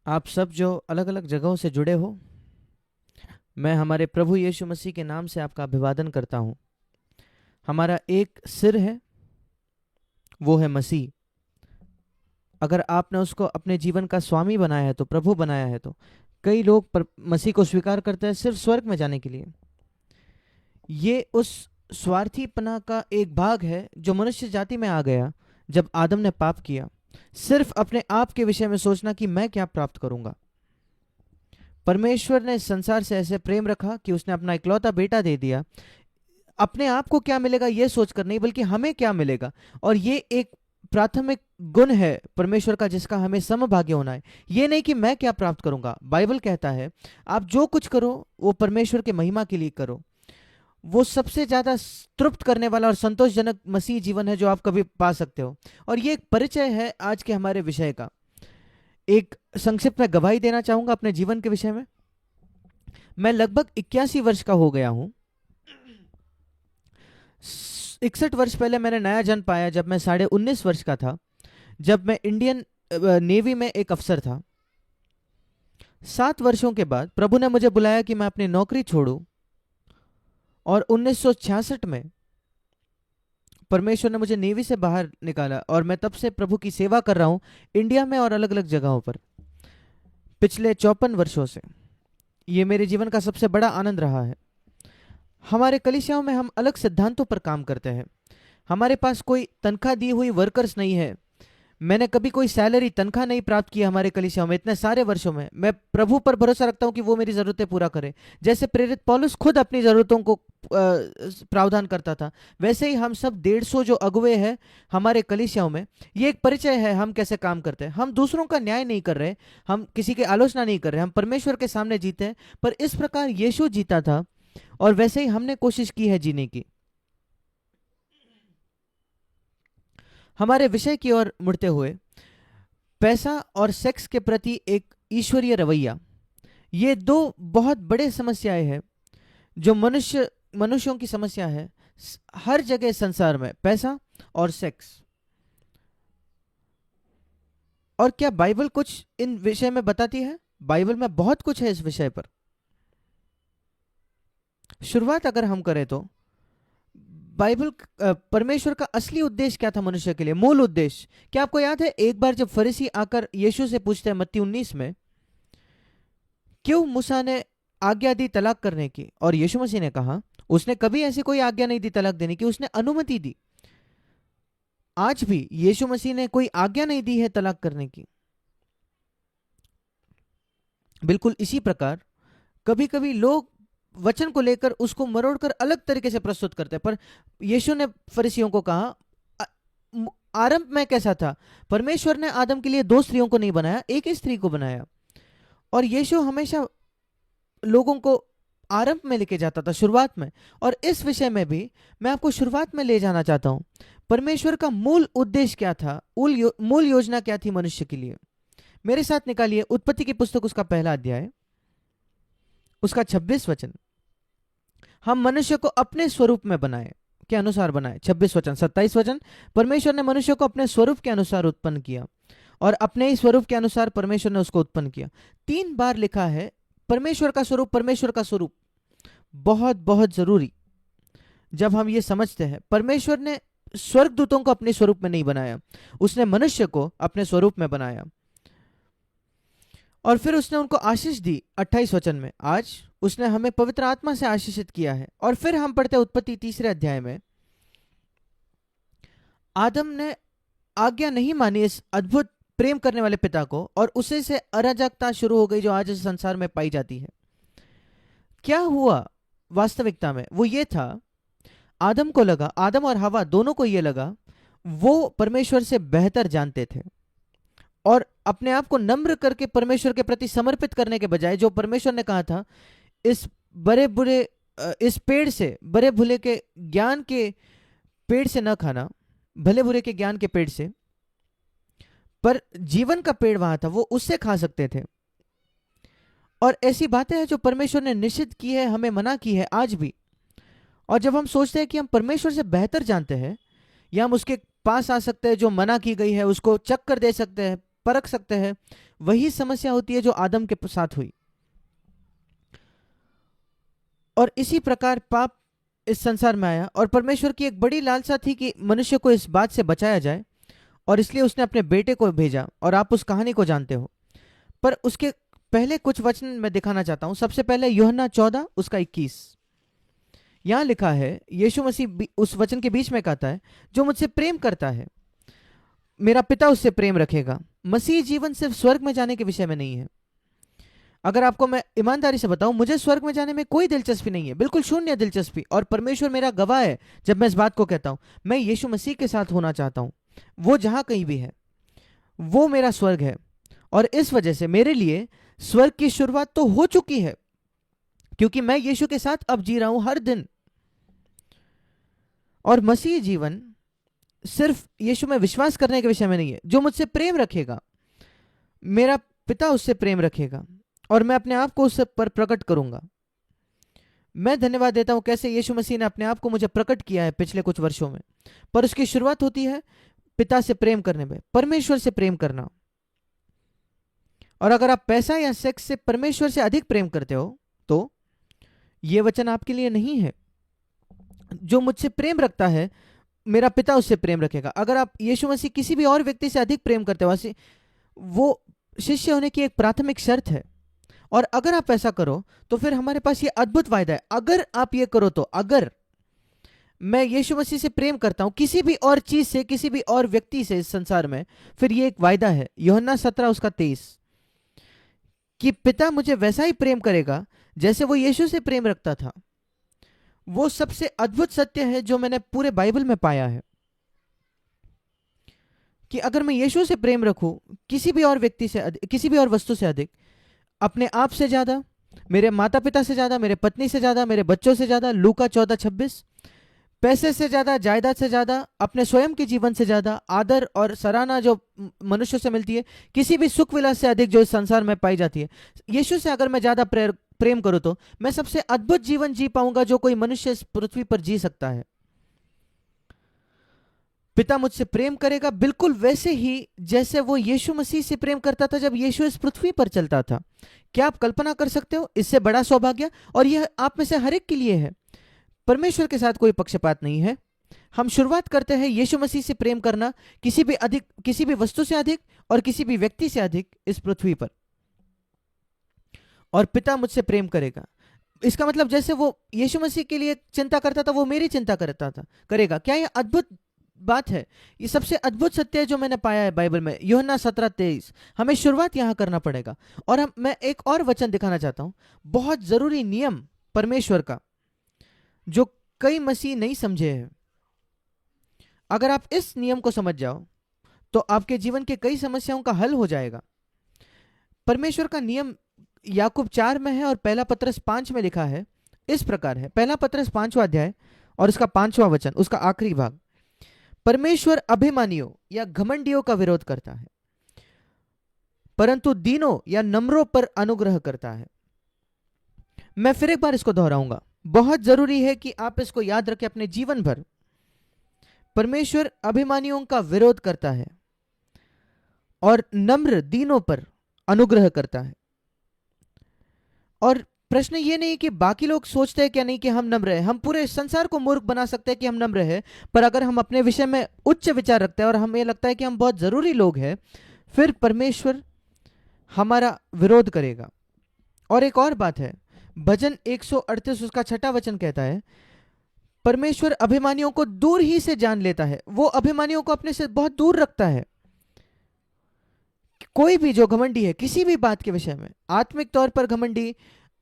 आप सब जो अलग अलग जगहों से जुड़े हो, मैं हमारे प्रभु यीशु मसीह के नाम से आपका अभिवादन करता हूँ। हमारा एक सिर है, वो है मसीह। अगर आपने उसको अपने जीवन का स्वामी बनाया है, तो प्रभु बनाया है, तो कई लोग मसीह को स्वीकार करते हैं सिर्फ स्वर्ग में जाने के लिए। ये उस स्वार्थीपना का एक भाग है जो मनुष्य जाति में आ गया जब आदम ने पाप किया। सिर्फ अपने आप के विषय में सोचना कि मैं क्या प्राप्त करूंगा। परमेश्वर ने संसार से ऐसे प्रेम रखा कि उसने अपना इकलौता बेटा दे दिया। अपने आप को क्या मिलेगा ये सोचकर नहीं, बल्कि हमें क्या मिलेगा। और ये एक प्राथमिक गुण है परमेश्वर का, जिसका हमें समभागी होना है। ये नहीं कि मैं क्या प्राप्त करूंगा। बाइबल कहता है आप जो कुछ करो वो परमेश्वर के महिमा के लिए करो। वो सबसे ज्यादा तृप्त करने वाला और संतोषजनक मसीह जीवन है जो आप कभी पा सकते हो। और ये एक परिचय है आज के हमारे विषय का। एक संक्षिप्त में गवाही देना चाहूंगा अपने जीवन के विषय में। मैं लगभग 81 वर्ष का हो गया हूं। 61 वर्ष पहले मैंने नया जन्म पाया जब मैं 19.5 वर्ष का था, जब मैं इंडियन नेवी में एक अफसर था। 7 वर्षों के बाद प्रभु ने मुझे बुलाया कि मैं अपनी नौकरी छोड़ूं, और 1966 में परमेश्वर ने मुझे नेवी से बाहर निकाला, और मैं तब से प्रभु की सेवा कर रहा हूं इंडिया में और अलग अलग जगहों पर पिछले 54 वर्षों से। ये मेरे जीवन का सबसे बड़ा आनंद रहा है। हमारे कलीसियाओं में हम अलग सिद्धांतों पर काम करते हैं। हमारे पास कोई तनख्वाह दी हुई वर्कर्स नहीं है। मैंने कभी कोई सैलरी तनख्वाह नहीं प्राप्त की हमारे कलीसियाओं में इतने सारे वर्षों में। मैं प्रभु पर भरोसा रखता हूं कि वो मेरी जरूरतें पूरा करे। जैसे प्रेरित पौलुस खुद अपनी जरूरतों को प्रावधान करता था, वैसे ही हम सब 150 जो अगुवे हैं हमारे कलीसियाओं में, ये एक परिचय है हम कैसे काम करते हैं। हम दूसरों का न्याय नहीं कर रहे, हम किसी की आलोचना नहीं कर रहे, हम परमेश्वर के सामने जीते हैं। पर इस प्रकार यीशु जीता था, और वैसे ही हमने कोशिश की है जीने की। हमारे विषय की ओर मुड़ते हुए, पैसा और सेक्स के प्रति एक ईश्वरीय रवैया, ये दो बहुत बड़े समस्याएं हैं जो मनुष्यों की समस्या है हर जगह संसार में, पैसा और सेक्स। और क्या बाइबल कुछ इन विषय में बताती है? बाइबल में बहुत कुछ है इस विषय पर। शुरुआत अगर हम करें तो बाइबल परमेश्वर का असली उद्देश्य क्या था मनुष्य के लिए, मूल उद्देश्य क्या आपको याद है? एक बार जब फरीसी आकर यीशु से पूछते हैं मत्ती 19 में, क्यों मूसा ने आज्ञा दी तलाक करने की? और यीशु मसीह ने कहा उसने कभी ऐसी कोई आज्ञा नहीं दी तलाक देने की, उसने अनुमति दी। आज भी यीशु मसीह ने कोई आज्ञा नहीं दी है तलाक करने की। बिल्कुल इसी प्रकार कभी कभी लोग वचन को लेकर उसको मरोड़कर अलग तरीके से प्रस्तुत करते हैं। पर यीशु ने फरीसियों को कहा आरंभ में कैसा था? परमेश्वर ने आदम के लिए 2 स्त्रियों को नहीं बनाया, एक ही स्त्री को बनाया। और यीशु हमेशा लोगों को आरंभ में लेके जाता था, शुरुआत में। और इस विषय में भी मैं आपको शुरुआत में ले जाना चाहता हूं। परमेश्वर का मूल उद्देश्य क्या था, मूल योजना क्या थी मनुष्य के लिए? मेरे साथ निकालिए उत्पत्ति की पुस्तक, उसका पहला अध्याय, उसका 26 वचन। हम मनुष्य को अपने स्वरूप में बनाए, के अनुसार बनाए। 26 वचन, 27 वचन। परमेश्वर ने मनुष्य को अपने स्वरूप के अनुसार उत्पन्न किया, और अपने ही स्वरूप के अनुसार परमेश्वर ने उसको उत्पन्न किया। 3 बार लिखा है परमेश्वर का स्वरूप, परमेश्वर का स्वरूप। बहुत बहुत जरूरी जब हम ये समझते हैं। परमेश्वर ने स्वर्गदूतों को अपने स्वरूप में नहीं बनाया, उसने मनुष्य को अपने स्वरूप में बनाया, और फिर उसने उनको आशीष दी 28 वचन में। आज उसने हमें पवित्र आत्मा से आशीषित किया है। और फिर हम पढ़ते उत्पत्ति 3 अध्याय में, आदम ने आज्ञा नहीं मानी इस अद्भुत प्रेम करने वाले पिता को, और उसे से अराजकता शुरू हो गई जो आज इस संसार में पाई जाती है। क्या हुआ वास्तविकता में? वो ये था, आदम को लगा, आदम और हवा दोनों को ये लगा वो परमेश्वर से बेहतर जानते थे, और अपने आप को नम्र करके परमेश्वर के प्रति समर्पित करने के बजाय, जो परमेश्वर ने कहा था इस बड़े बुरे इस पेड़ से, बड़े भूले के ज्ञान के पेड़ से न खाना, भले बुरे के ज्ञान के पेड़ से, पर जीवन का पेड़ वहां था, वो उससे खा सकते थे। और ऐसी बातें हैं जो परमेश्वर ने निषिद्ध की है, हमें मना की है आज भी। और जब हम सोचते हैं कि हम परमेश्वर से बेहतर जानते हैं, या हम उसके पास आ सकते हैं, जो मना की गई है उसको चख कर दे सकते हैं, परख सकते हैं, वही समस्या होती है जो आदम के साथ हुई। और इसी प्रकार पाप इस संसार में आया, और परमेश्वर की एक बड़ी लालसा थी कि मनुष्य को इस बात से बचाया जाए, और इसलिए उसने अपने बेटे को भेजा। और आप उस कहानी को जानते हो, पर उसके पहले कुछ वचन मैं दिखाना चाहता हूं। सबसे पहले यूहन्ना 14 उसका 21, यहां लिखा है, यीशु मसीह उस वचन के बीच में कहता है, जो मुझसे प्रेम करता है मेरा पिता उससे प्रेम रखेगा। मसीह जीवन सिर्फ स्वर्ग में जाने के विषय में नहीं है। अगर आपको मैं ईमानदारी से बताऊं, मुझे स्वर्ग में जाने में कोई दिलचस्पी नहीं है, बिल्कुल शून्य दिलचस्पी। और परमेश्वर मेरा गवाह है जब मैं इस बात को कहता हूं, मैं यीशु मसीह के साथ होना चाहता हूं। वो जहां कहीं भी है वो मेरा स्वर्ग है। और इस वजह से मेरे लिए स्वर्ग की शुरुआत तो हो चुकी है, क्योंकि मैं यीशु के साथ अब जी रहा हूं हर दिन। और मसीह जीवन सिर्फ यीशु में विश्वास करने के विषय में नहीं है। जो मुझसे प्रेम रखेगा मेरा पिता उससे प्रेम रखेगा, और मैं अपने आप को उस पर प्रकट करूंगा। मैं धन्यवाद देता हूं कैसे यीशु मसीह ने अपने आप को मुझे प्रकट किया है पिछले कुछ वर्षों में। पर उसकी शुरुआत होती है पिता से प्रेम करने में, परमेश्वर से प्रेम करना। और अगर आप पैसा या सेक्स से परमेश्वर से अधिक प्रेम करते हो तो यह वचन आपके लिए नहीं है। जो मुझसे प्रेम रखता है मेरा पिता उससे प्रेम रखेगा। अगर आप यीशु मसीह किसी भी और व्यक्ति से अधिक प्रेम करते हो, वो शिष्य होने की एक प्राथमिक शर्त है। और अगर आप ऐसा करो तो फिर हमारे पास ये अद्भुत वायदा है। अगर आप ये करो तो, अगर मैं यीशु मसीह से प्रेम करता हूं किसी भी और चीज से, किसी भी और व्यक्ति से इस संसार में, फिर ये एक वायदा है यूहन्ना 17 उसका 23, कि पिता मुझे वैसा ही प्रेम करेगा जैसे वो यीशु से प्रेम रखता था। वो सबसे अद्भुत सत्य है जो मैंने पूरे बाइबल में पाया है, कि अगर मैं यीशु से प्रेम रखूं किसी भी और व्यक्ति से अधिक, किसी भी और वस्तु से अधिक, अपने आप से ज्यादा, मेरे माता पिता से ज्यादा, मेरे पत्नी से ज्यादा, मेरे बच्चों से ज्यादा, लूका 14:26, पैसे से ज्यादा, जायदाद से ज्यादा, अपने स्वयं के जीवन से ज्यादा, आदर और सराहना जो मनुष्य से मिलती है, किसी भी सुख विलास से अधिक जो इस संसार में पाई जाती है, यीशु से अगर मैं ज्यादा प्रेम करूं तो मैं सबसे अद्भुत जीवन जी पाऊंगा जो कोई मनुष्य इस पृथ्वी पर जी सकता है। पिता मुझसे प्रेम करेगा बिल्कुल वैसे ही जैसे वो यीशु मसीह से प्रेम करता था जब यीशु इस पृथ्वी पर चलता था। क्या आप कल्पना कर सकते हो इससे बड़ा सौभाग्य? और यह आप में से हर एक के लिए है। परमेश्वर के साथ कोई पक्षपात नहीं है। हम शुरुआत करते हैं यीशु मसीह से प्रेम करना, किसी भी वस्तु से अधिक और किसी भी व्यक्ति से अधिक इस पृथ्वी पर। और पिता मुझसे प्रेम करेगा, इसका मतलब जैसे वो यीशु मसीह के लिए चिंता करता था वो मेरी चिंता करता था, करेगा। क्या यह अद्भुत बात है? ये सबसे अद्भुत सत्य है जो मैंने पाया है बाइबल में, यूहन्ना 17:23। हमें शुरुआत यहां करना पड़ेगा। और मैं एक और वचन दिखाना चाहता हूं, बहुत जरूरी नियम परमेश्वर का जो कई मसीह नहीं समझे हैं। अगर आप इस नियम को समझ जाओ तो आपके जीवन के कई समस्याओं का हल हो जाएगा। परमेश्वर का नियम याकूब 4 में है और पहला पत्रस 5 में लिखा है, इस प्रकार है। पहला पत्रस 5वां अध्याय और उसका 5वां वचन, उसका आखिरी भाग। परमेश्वर अभिमानियों या घमंडियों का विरोध करता है, परंतु दीनों या नम्रों पर अनुग्रह करता है। मैं फिर एक बार इसको दोहराऊंगा, बहुत जरूरी है कि आप इसको याद रखें अपने जीवन भर। परमेश्वर अभिमानियों का विरोध करता है और नम्र दीनों पर अनुग्रह करता है। और प्रश्न ये नहीं कि बाकी लोग सोचते हैं क्या नहीं कि हम नम्र हैं। हम पूरे संसार को मूर्ख बना सकते हैं कि हम नम्र हैं, पर अगर हम अपने विषय में उच्च विचार रखते हैं और हमें लगता है कि हम बहुत जरूरी लोग हैं, फिर परमेश्वर हमारा विरोध करेगा। और एक और बात है, भजन 138 उसका 6वां वचन कहता है, परमेश्वर अभिमानियों को दूर ही से जान लेता है। वो अभिमानियों को अपने से बहुत दूर रखता है। कोई भी जो घमंडी है किसी भी बात के विषय में, आत्मिक तौर पर घमंडी,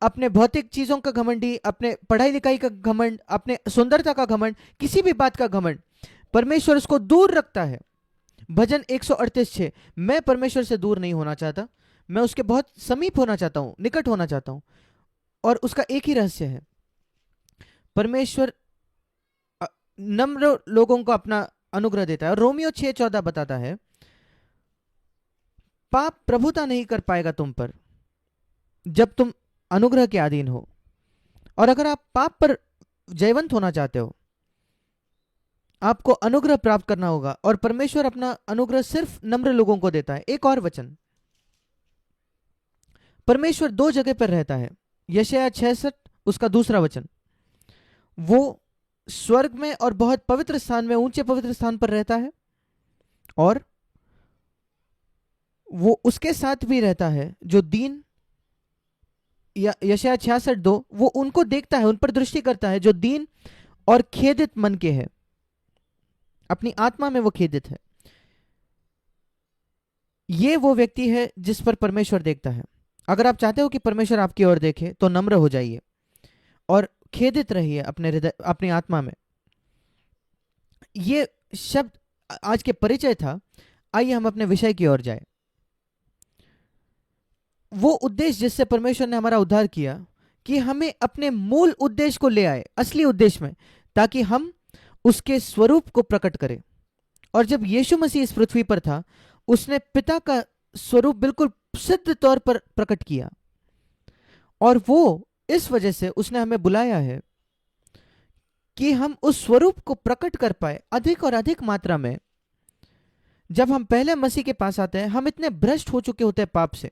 अपने भौतिक चीजों का घमंडी, अपने पढ़ाई लिखाई का घमंड, अपने सुंदरता का घमंड, किसी भी बात का घमंड, परमेश्वर उसको दूर रखता है। भजन 138:6, मैं परमेश्वर से दूर नहीं होना चाहता, मैं उसके बहुत समीप होना चाहता हूं, निकट होना चाहता हूं। और उसका एक ही रहस्य है, परमेश्वर नम्र लोगों को अपना अनुग्रह देता है। और रोमियो 6:14 बताता है, पाप प्रभुता नहीं कर पाएगा तुम पर जब तुम अनुग्रह के अधीन हो। और अगर आप पाप पर जयवंत होना चाहते हो, आपको अनुग्रह प्राप्त करना होगा। और परमेश्वर अपना अनुग्रह सिर्फ नम्र लोगों को देता है। एक और वचन परमेश्वर दो जगह पर रहता है। यशायाह 66 उसका दूसरा वचन, वो स्वर्ग में और बहुत पवित्र स्थान में, ऊंचे पवित्र स्थान पर रहता है, और वो उसके साथ भी रहता है जो दीन, या यशायाह 66:2, वो उनको देखता है, उन पर दृष्टि करता है जो दीन और खेदित मन के हैं, अपनी आत्मा में वो खेदित है। ये वो व्यक्ति है जिस पर परमेश्वर देखता है। अगर आप चाहते हो कि परमेश्वर आपकी ओर देखे तो नम्र हो जाइए और खेदित रहिए अपने हृदय, अपनी आत्मा में। ये शब्द आज के परिचय था। आइए हम अपने विषय की ओर जाए। वो उद्देश्य जिससे परमेश्वर ने हमारा उद्धार किया, कि हमें अपने मूल उद्देश्य को ले आए, असली उद्देश्य में, ताकि हम उसके स्वरूप को प्रकट करें। और जब यीशु मसीह इस पृथ्वी पर था, उसने पिता का स्वरूप बिल्कुल सिद्ध तौर पर प्रकट किया, और वो इस वजह से उसने हमें बुलाया है कि हम उस स्वरूप को प्रकट कर पाए अधिक और अधिक मात्रा में। जब हम पहले मसीह के पास आते हैं, हम इतने भ्रष्ट हो चुके होते हैं पाप से,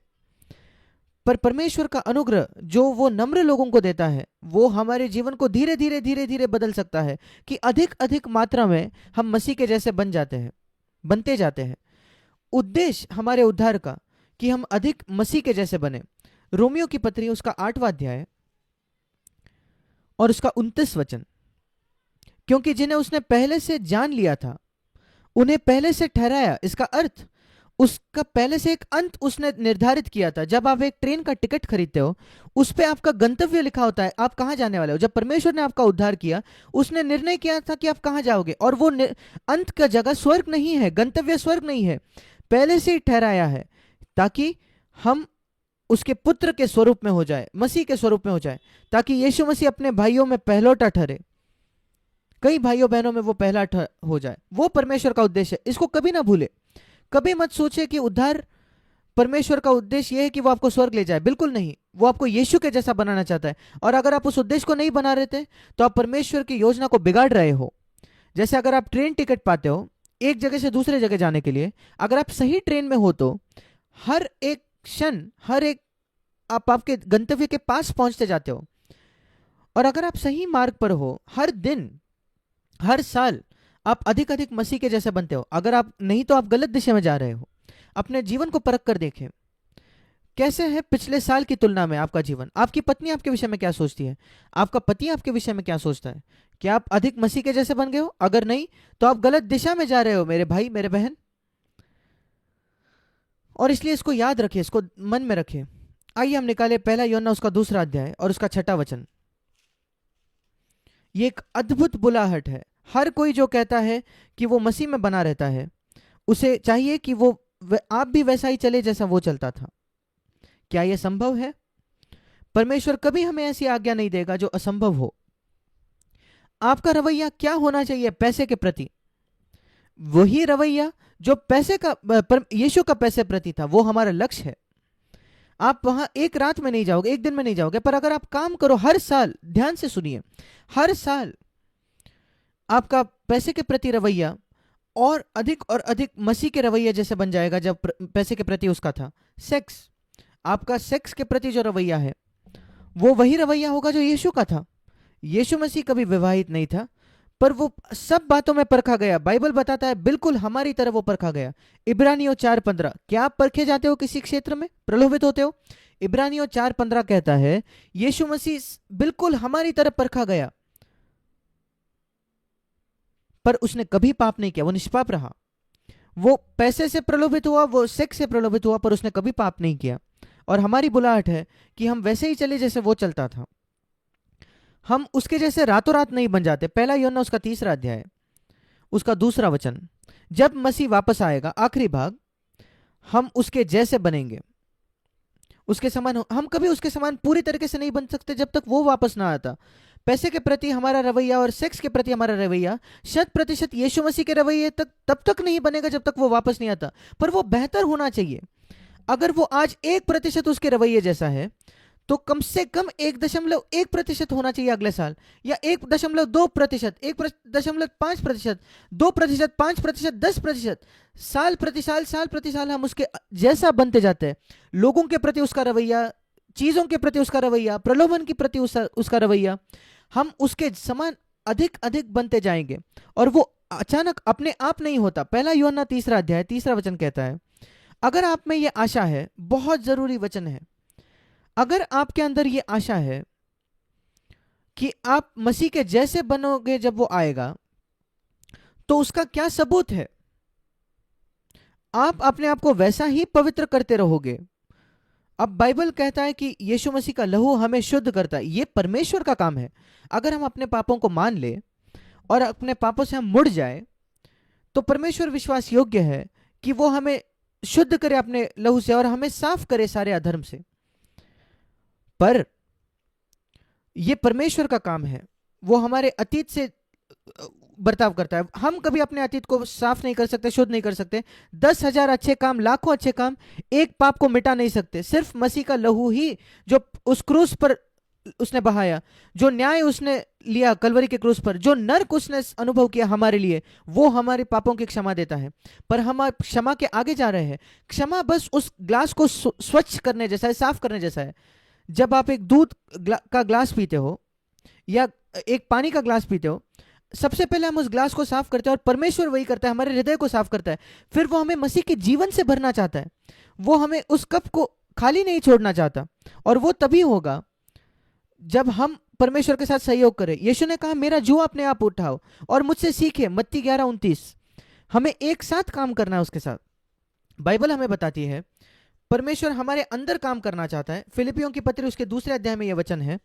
पर परमेश्वर का अनुग्रह जो वो नम्र लोगों को देता है, वो हमारे जीवन को धीरे धीरे धीरे धीरे बदल सकता है कि अधिक अधिक मात्रा में हम मसीह के जैसे बन जाते हैं, बनते जाते हैं। उद्देश्य हमारे उद्धार का कि हम अधिक मसीह के जैसे बने। रोमियो की पत्री उसका 8वां अध्याय और उसका 29 वचन, क्योंकि जिन्हें उसने पहले से जान लिया था उन्हें पहले से ठहराया। इसका अर्थ उसका पहले से एक अंत उसने निर्धारित किया था। जब आप एक ट्रेन का टिकट खरीदते हो, उस पे आपका गंतव्य लिखा होता है, आप कहां जाने वाले हो। जब परमेश्वर ने आपका उद्धार किया, उसने निर्णय किया था कि आप कहां जाओगे, और वो अंत का जगह स्वर्ग नहीं है, गंतव्य स्वर्ग नहीं है, पहले से ही ठहराया है, ताकि हम उसके पुत्र के स्वरूप में हो जाए, मसीह के स्वरूप में हो जाए, ताकि यीशु मसीह अपने भाइयों में पहलौठा ठहरे, कई भाइयों बहनों में वो पहला हो जाए। वो परमेश्वर का उद्देश्य है, इसको कभी ना भूले। कभी मत सोचे कि उद्धार परमेश्वर का उद्देश्य यह है कि वो आपको स्वर्ग ले जाए, बिल्कुल नहीं। वो आपको यीशु के जैसा बनाना चाहता है, और अगर आप उस उद्देश्य को नहीं बना रहे थे तो आप परमेश्वर की योजना को बिगाड़ रहे हो। जैसे अगर आप ट्रेन टिकट पाते हो एक जगह से दूसरे जगह जाने के लिए, अगर आप सही ट्रेन में हो तो हर एक क्षण, हर एक आप आपके गंतव्य के पास पहुंचते जाते हो। और अगर आप सही मार्ग पर हो, हर दिन हर साल आप अधिक अधिक मसीह के जैसे बनते हो। अगर आप नहीं तो आप गलत दिशा में जा रहे हो। अपने जीवन को परख कर देखें, कैसे है पिछले साल की तुलना में आपका जीवन। आपकी पत्नी आपके विषय में क्या सोचती है, आपका पति आपके विषय में क्या सोचता है। क्या आप अधिक मसीह के जैसे बन गए हो? अगर नहीं तो आप गलत दिशा में जा रहे हो मेरे भाई, मेरे बहन। और इसलिए इसको याद रखें, इसको मन में रखें। आइए हम निकाले पहला यूहन्ना उसका 2 अध्याय और उसका 6 वचन। ये एक अद्भुत बुलाहट है। हर कोई जो कहता है कि वो मसीह में बना रहता है, उसे चाहिए कि वो आप भी वैसा ही चले जैसा वो चलता था। क्या यह संभव है? परमेश्वर कभी हमें ऐसी आज्ञा नहीं देगा जो असंभव हो। आपका रवैया क्या होना चाहिए पैसे के प्रति? वही रवैया जो पैसे का, यीशु का पैसे प्रति था, वो हमारा लक्ष्य है। आप वहां एक रात में नहीं जाओगे, एक दिन में नहीं जाओगे, पर अगर आप काम करो हर साल, ध्यान से सुनिए, हर साल आपका पैसे के प्रति रवैया और अधिक मसीह के रवैये जैसे बन जाएगा जब पैसे के प्रति उसका था। सेक्स, आपका सेक्स के प्रति जो रवैया है वो वही रवैया होगा जो यीशु का था। यीशु मसीह कभी विवाहित नहीं था, पर वो सब बातों में परखा गया। बाइबल बताता है बिल्कुल हमारी तरह वो परखा गया। इब्रानियों 4:15, क्या आप परखे जाते हो किसी क्षेत्र में, प्रलोभित होते हो? इब्रानियों 4:15 कहता है यीशु मसीह बिल्कुल हमारी तरह परखा गया, पर उसने कभी पाप नहीं किया, वो निष्पाप रहा। वो पैसे से प्रलोभित हुआ, वो सेक्स से प्रलोभित हुआ, पर उसने कभी पाप नहीं किया। और हमारी बुलाहट है कि हम वैसे ही चले जैसे वो चलता था। हम उसके जैसे रातों रात नहीं बन जाते। पहला यूहन्ना उसका 3 अध्याय उसका 2 वचन, जब मसीह वापस आएगा, आखिरी भाग, हम उसके जैसे बनेंगे, उसके समान। हम कभी उसके समान पूरी तरीके से नहीं बन सकते जब तक वो वापस ना आता। पैसे के प्रति हमारा रवैया और सेक्स के प्रति हमारा रवैया 100% यीशु मसीह के रवैये तक तब तक नहीं बनेगा जब तक वो वापस नहीं आता, पर वो बेहतर होना चाहिए। अगर वो आज 1% उसके रवैये जैसा है, तो कम से कम 1.1% होना चाहिए अगले साल, या 1.2%, 1.5%, 2%, 5%, 10%। साल प्रति साल हम उसके जैसा बनते जाते हैं। लोगों के प्रति उसका रवैया चीजों के प्रति उसका रवैया, प्रलोभन के प्रति उसका रवैया, हम उसके समान अधिक अधिक बनते जाएंगे। और वो अचानक अपने आप नहीं होता। पहला यूहन्ना 3 अध्याय 3 वचन कहता है, अगर आप में ये आशा है, बहुत जरूरी वचन है, अगर आपके अंदर ये आशा है कि आप मसीह के जैसे बनोगे जब वो आएगा, तो उसका क्या सबूत है? आप अपने आप को वैसा ही पवित्र करते रहोगे। अब बाइबल कहता है कि यीशु मसीह का लहू हमें शुद्ध करता है। ये परमेश्वर का काम है। अगर हम अपने पापों को मान ले और अपने पापों से हम मुड़ जाए, तो परमेश्वर विश्वास योग्य है कि वो हमें शुद्ध करे अपने लहू से और हमें साफ करे सारे अधर्म से। पर यह परमेश्वर का काम है। वो हमारे अतीत से बर्ताव करता है। हम कभी अपने अतीत को साफ नहीं कर सकते, शुद्ध नहीं कर सकते। 10,000 अच्छे काम, लाखों अच्छे काम एक पाप को मिटा नहीं सकते। सिर्फ मसीह का लहू ही, जो उस क्रूस पर उसने बहाया, जो न्याय उसने लिया कलवरी के क्रूस पर, जो नर्क उसने अनुभव किया हमारे लिए, वो हमारे पापों की क्षमा देता है। पर हम क्षमा के आगे जा रहे हैं। क्षमा बस उस ग्लास को स्वच्छ करने जैसा है, साफ करने जैसा है। जब आप एक दूध का ग्लास पीते हो या एक पानी का ग्लास पीते हो, सबसे पहले हम उस ग्लास को साफ करते हैं, और परमेश्वर वही करता है, हमारे हृदय को साफ करता है। फिर वो हमें मसीह के जीवन से भरना चाहता है। वो हमें उस कप को खाली नहीं छोड़ना चाहता, और वो तभी होगा जब हम परमेश्वर के साथ सहयोग करें। यीशु ने कहा, मेरा जुआ अपने आप उठाओ और मुझसे सीखे, मत्ती 11:29। हमें एक साथ काम करना है उसके साथ। बाइबल हमें बताती है परमेश्वर हमारे अंदर काम करना चाहता है। फिलिपियों की पत्री उसके 2 अध्याय में यह वचन है,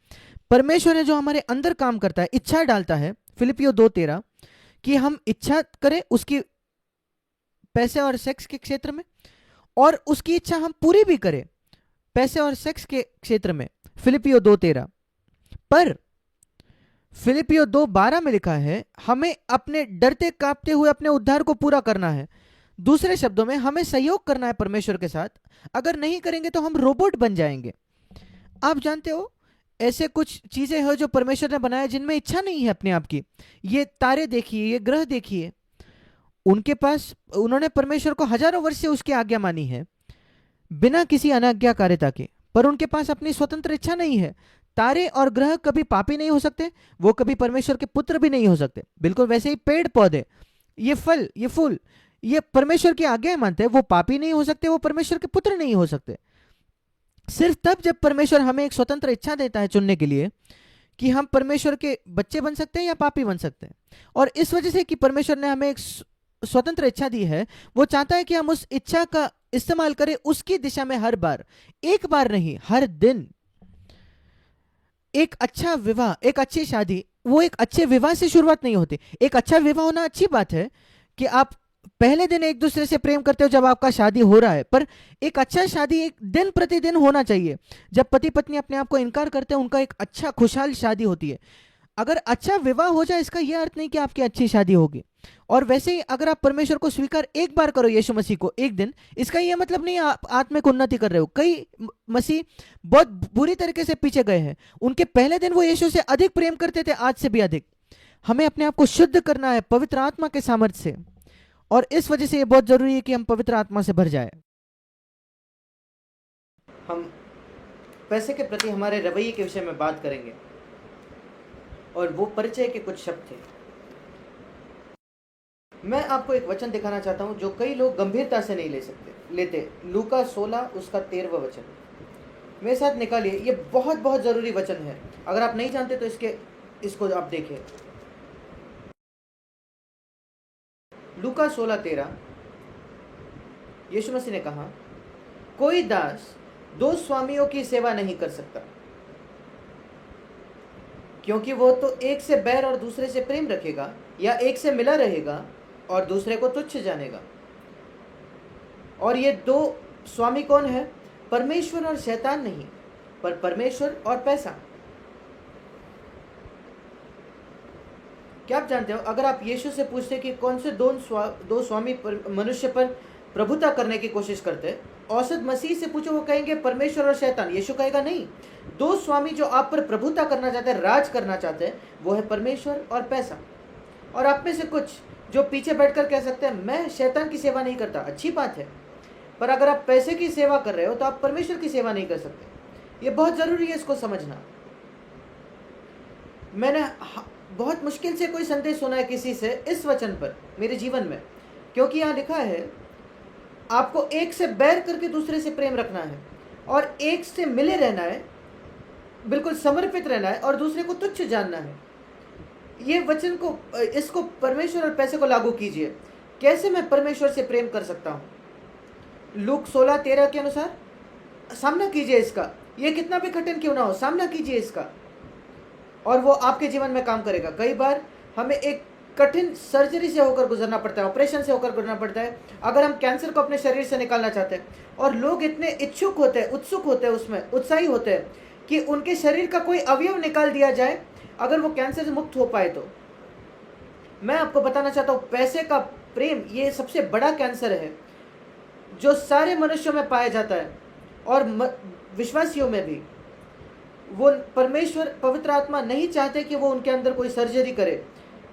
परमेश्वर है जो हमारे अंदर काम करता है, इच्छा डालता है, फिलिपियो 2:13, कि हम इच्छा करें उसकी पैसे और सेक्स के क्षेत्र में, और उसकी इच्छा हम पूरी भी करें पैसे और सेक्स के क्षेत्र में, फिलिपियो 2:13। पर फिलिपियो 2:12 में लिखा है, हमें अपने डरते कांपते हुए अपने उद्धार को पूरा करना है। दूसरे शब्दों में, हमें सहयोग करना है परमेश्वर के साथ। अगर नहीं करेंगे तो हम रोबोट बन जाएंगे। आप जानते हो, ऐसे कुछ चीजें हैं जो परमेश्वर ने बनाया जिनमें इच्छा नहीं है अपने आप की। ये तारे देखिए, ये ग्रह देखिए, उनके पास, उन्होंने परमेश्वर को हजारों वर्ष से उसकी आज्ञा मानी है बिना किसी अनाज्ञाकारिता के, पर उनके पास अपनी स्वतंत्र इच्छा नहीं है। तारे और ग्रह कभी पापी नहीं हो सकते, वो कभी परमेश्वर के पुत्र भी नहीं हो सकते। बिल्कुल वैसे ही पेड़ पौधे, ये फल, ये फूल, ये परमेश्वर की आज्ञा मानते हैं, वो पापी नहीं हो सकते, वो परमेश्वर के पुत्र नहीं हो सकते। सिर्फ तब जब परमेश्वर हमें एक स्वतंत्र इच्छा देता है चुनने के लिए कि हम परमेश्वर के बच्चे बन सकते हैं या पापी बन सकते हैं। और इस वजह से कि परमेश्वर ने हमें एक स्वतंत्र इच्छा दी है, वो चाहता है कि हम उस इच्छा का इस्तेमाल करें उसकी दिशा में हर बार, एक बार नहीं, हर दिन। एक अच्छा विवाह, एक अच्छी शादी, वो एक अच्छे विवाह से शुरुआत नहीं होती। एक अच्छा विवाह होना अच्छी बात है कि आप पहले दिन एक दूसरे से प्रेम करते हो जब आपका शादी हो रहा है, पर एक अच्छा शादी एक दिन प्रतिदिन होना चाहिए। जब पति पत्नी अपने आप को इनकार करते हैं, उनका एक अच्छा खुशहाल शादी होती है। अगर अच्छा विवाह हो जाए, इसका यह अर्थ नहीं कि आपकी अच्छी शादी होगी। और वैसे ही अगर आप परमेश्वर को स्वीकार एक बार करो, यीशु मसीह को एक दिन, इसका यह मतलब नहीं आप आत्मिक उन्नति कर रहे हो। कई मसीह बहुत बुरी तरीके से पीछे गए हैं। उनके पहले दिन वो यीशु से अधिक प्रेम करते थे, आज से भी अधिक। हमें अपने आप को शुद्ध करना है पवित्र आत्मा के सामर्थ्य से, और इस वजह से यह बहुत जरूरी है कि हम पवित्र आत्मा से भर जाए। हम पैसे के प्रति हमारे रवैये के विषय में बात करेंगे, और वो परिचय के कुछ शब्द थे। मैं आपको एक वचन दिखाना चाहता हूं जो कई लोग गंभीरता से नहीं लेते। लूका 16 उसका 13वां वचन मेरे साथ निकालिए। ये बहुत बहुत जरूरी वचन है। अगर आप नहीं जानते तो इसको आप देखिए। लूका 16:13, यीशु मसीह ने कहा, कोई दास 2 स्वामियों की सेवा नहीं कर सकता, क्योंकि वो तो एक से बैर और दूसरे से प्रेम रखेगा, या एक से मिला रहेगा और दूसरे को तुच्छ जानेगा। और ये 2 स्वामी कौन है? परमेश्वर और शैतान नहीं, पर परमेश्वर और पैसा। क्या आप जानते हो, अगर आप यीशु से पूछते कि कौन से 2 स्वामी मनुष्य पर प्रभुता करने की कोशिश करते, औसत मसीह से पूछो, वो कहेंगे परमेश्वर और शैतान। यीशु कहेगा नहीं, 2 स्वामी जो आप पर प्रभुता करना चाहते हैं, राज करना चाहते हैं, वो है परमेश्वर और पैसा। और आप में से कुछ जो पीछे बैठकर कह सकते हैं मैं शैतान की सेवा नहीं करता, अच्छी बात है, पर अगर आप पैसे की सेवा कर रहे हो तो आप परमेश्वर की सेवा नहीं कर सकते। ये बहुत जरूरी है इसको समझना। मैंने बहुत मुश्किल से कोई संदेश सुना है किसी से इस वचन पर मेरे जीवन में, क्योंकि यहाँ लिखा है आपको एक से बैर करके दूसरे से प्रेम रखना है, और एक से मिले रहना है, बिल्कुल समर्पित रहना है, और दूसरे को तुच्छ जानना है। ये वचन को, इसको परमेश्वर और पैसे को लागू कीजिए। कैसे मैं परमेश्वर से प्रेम कर सकता हूँ? लूक 16:13 के अनुसार सामना कीजिए इसका, ये कितना भी कठिन क्यों ना हो, सामना कीजिए इसका, और वो आपके जीवन में काम करेगा। कई बार हमें एक कठिन सर्जरी से होकर गुजरना पड़ता है, ऑपरेशन से होकर गुजरना पड़ता है, अगर हम कैंसर को अपने शरीर से निकालना चाहते हैं। और लोग इतने इच्छुक होते हैं, उत्सुक होते हैं, उसमें उत्साही होते हैं कि उनके शरीर का कोई अवयव निकाल दिया जाए अगर वो कैंसर से मुक्त हो पाए तो। मैं आपको बताना चाहता हूँ, पैसे का प्रेम ये सबसे बड़ा कैंसर है जो सारे मनुष्यों में पाया जाता है, और विश्वासियों में भी। वो परमेश्वर पवित्र आत्मा नहीं चाहते कि वो उनके अंदर कोई सर्जरी करे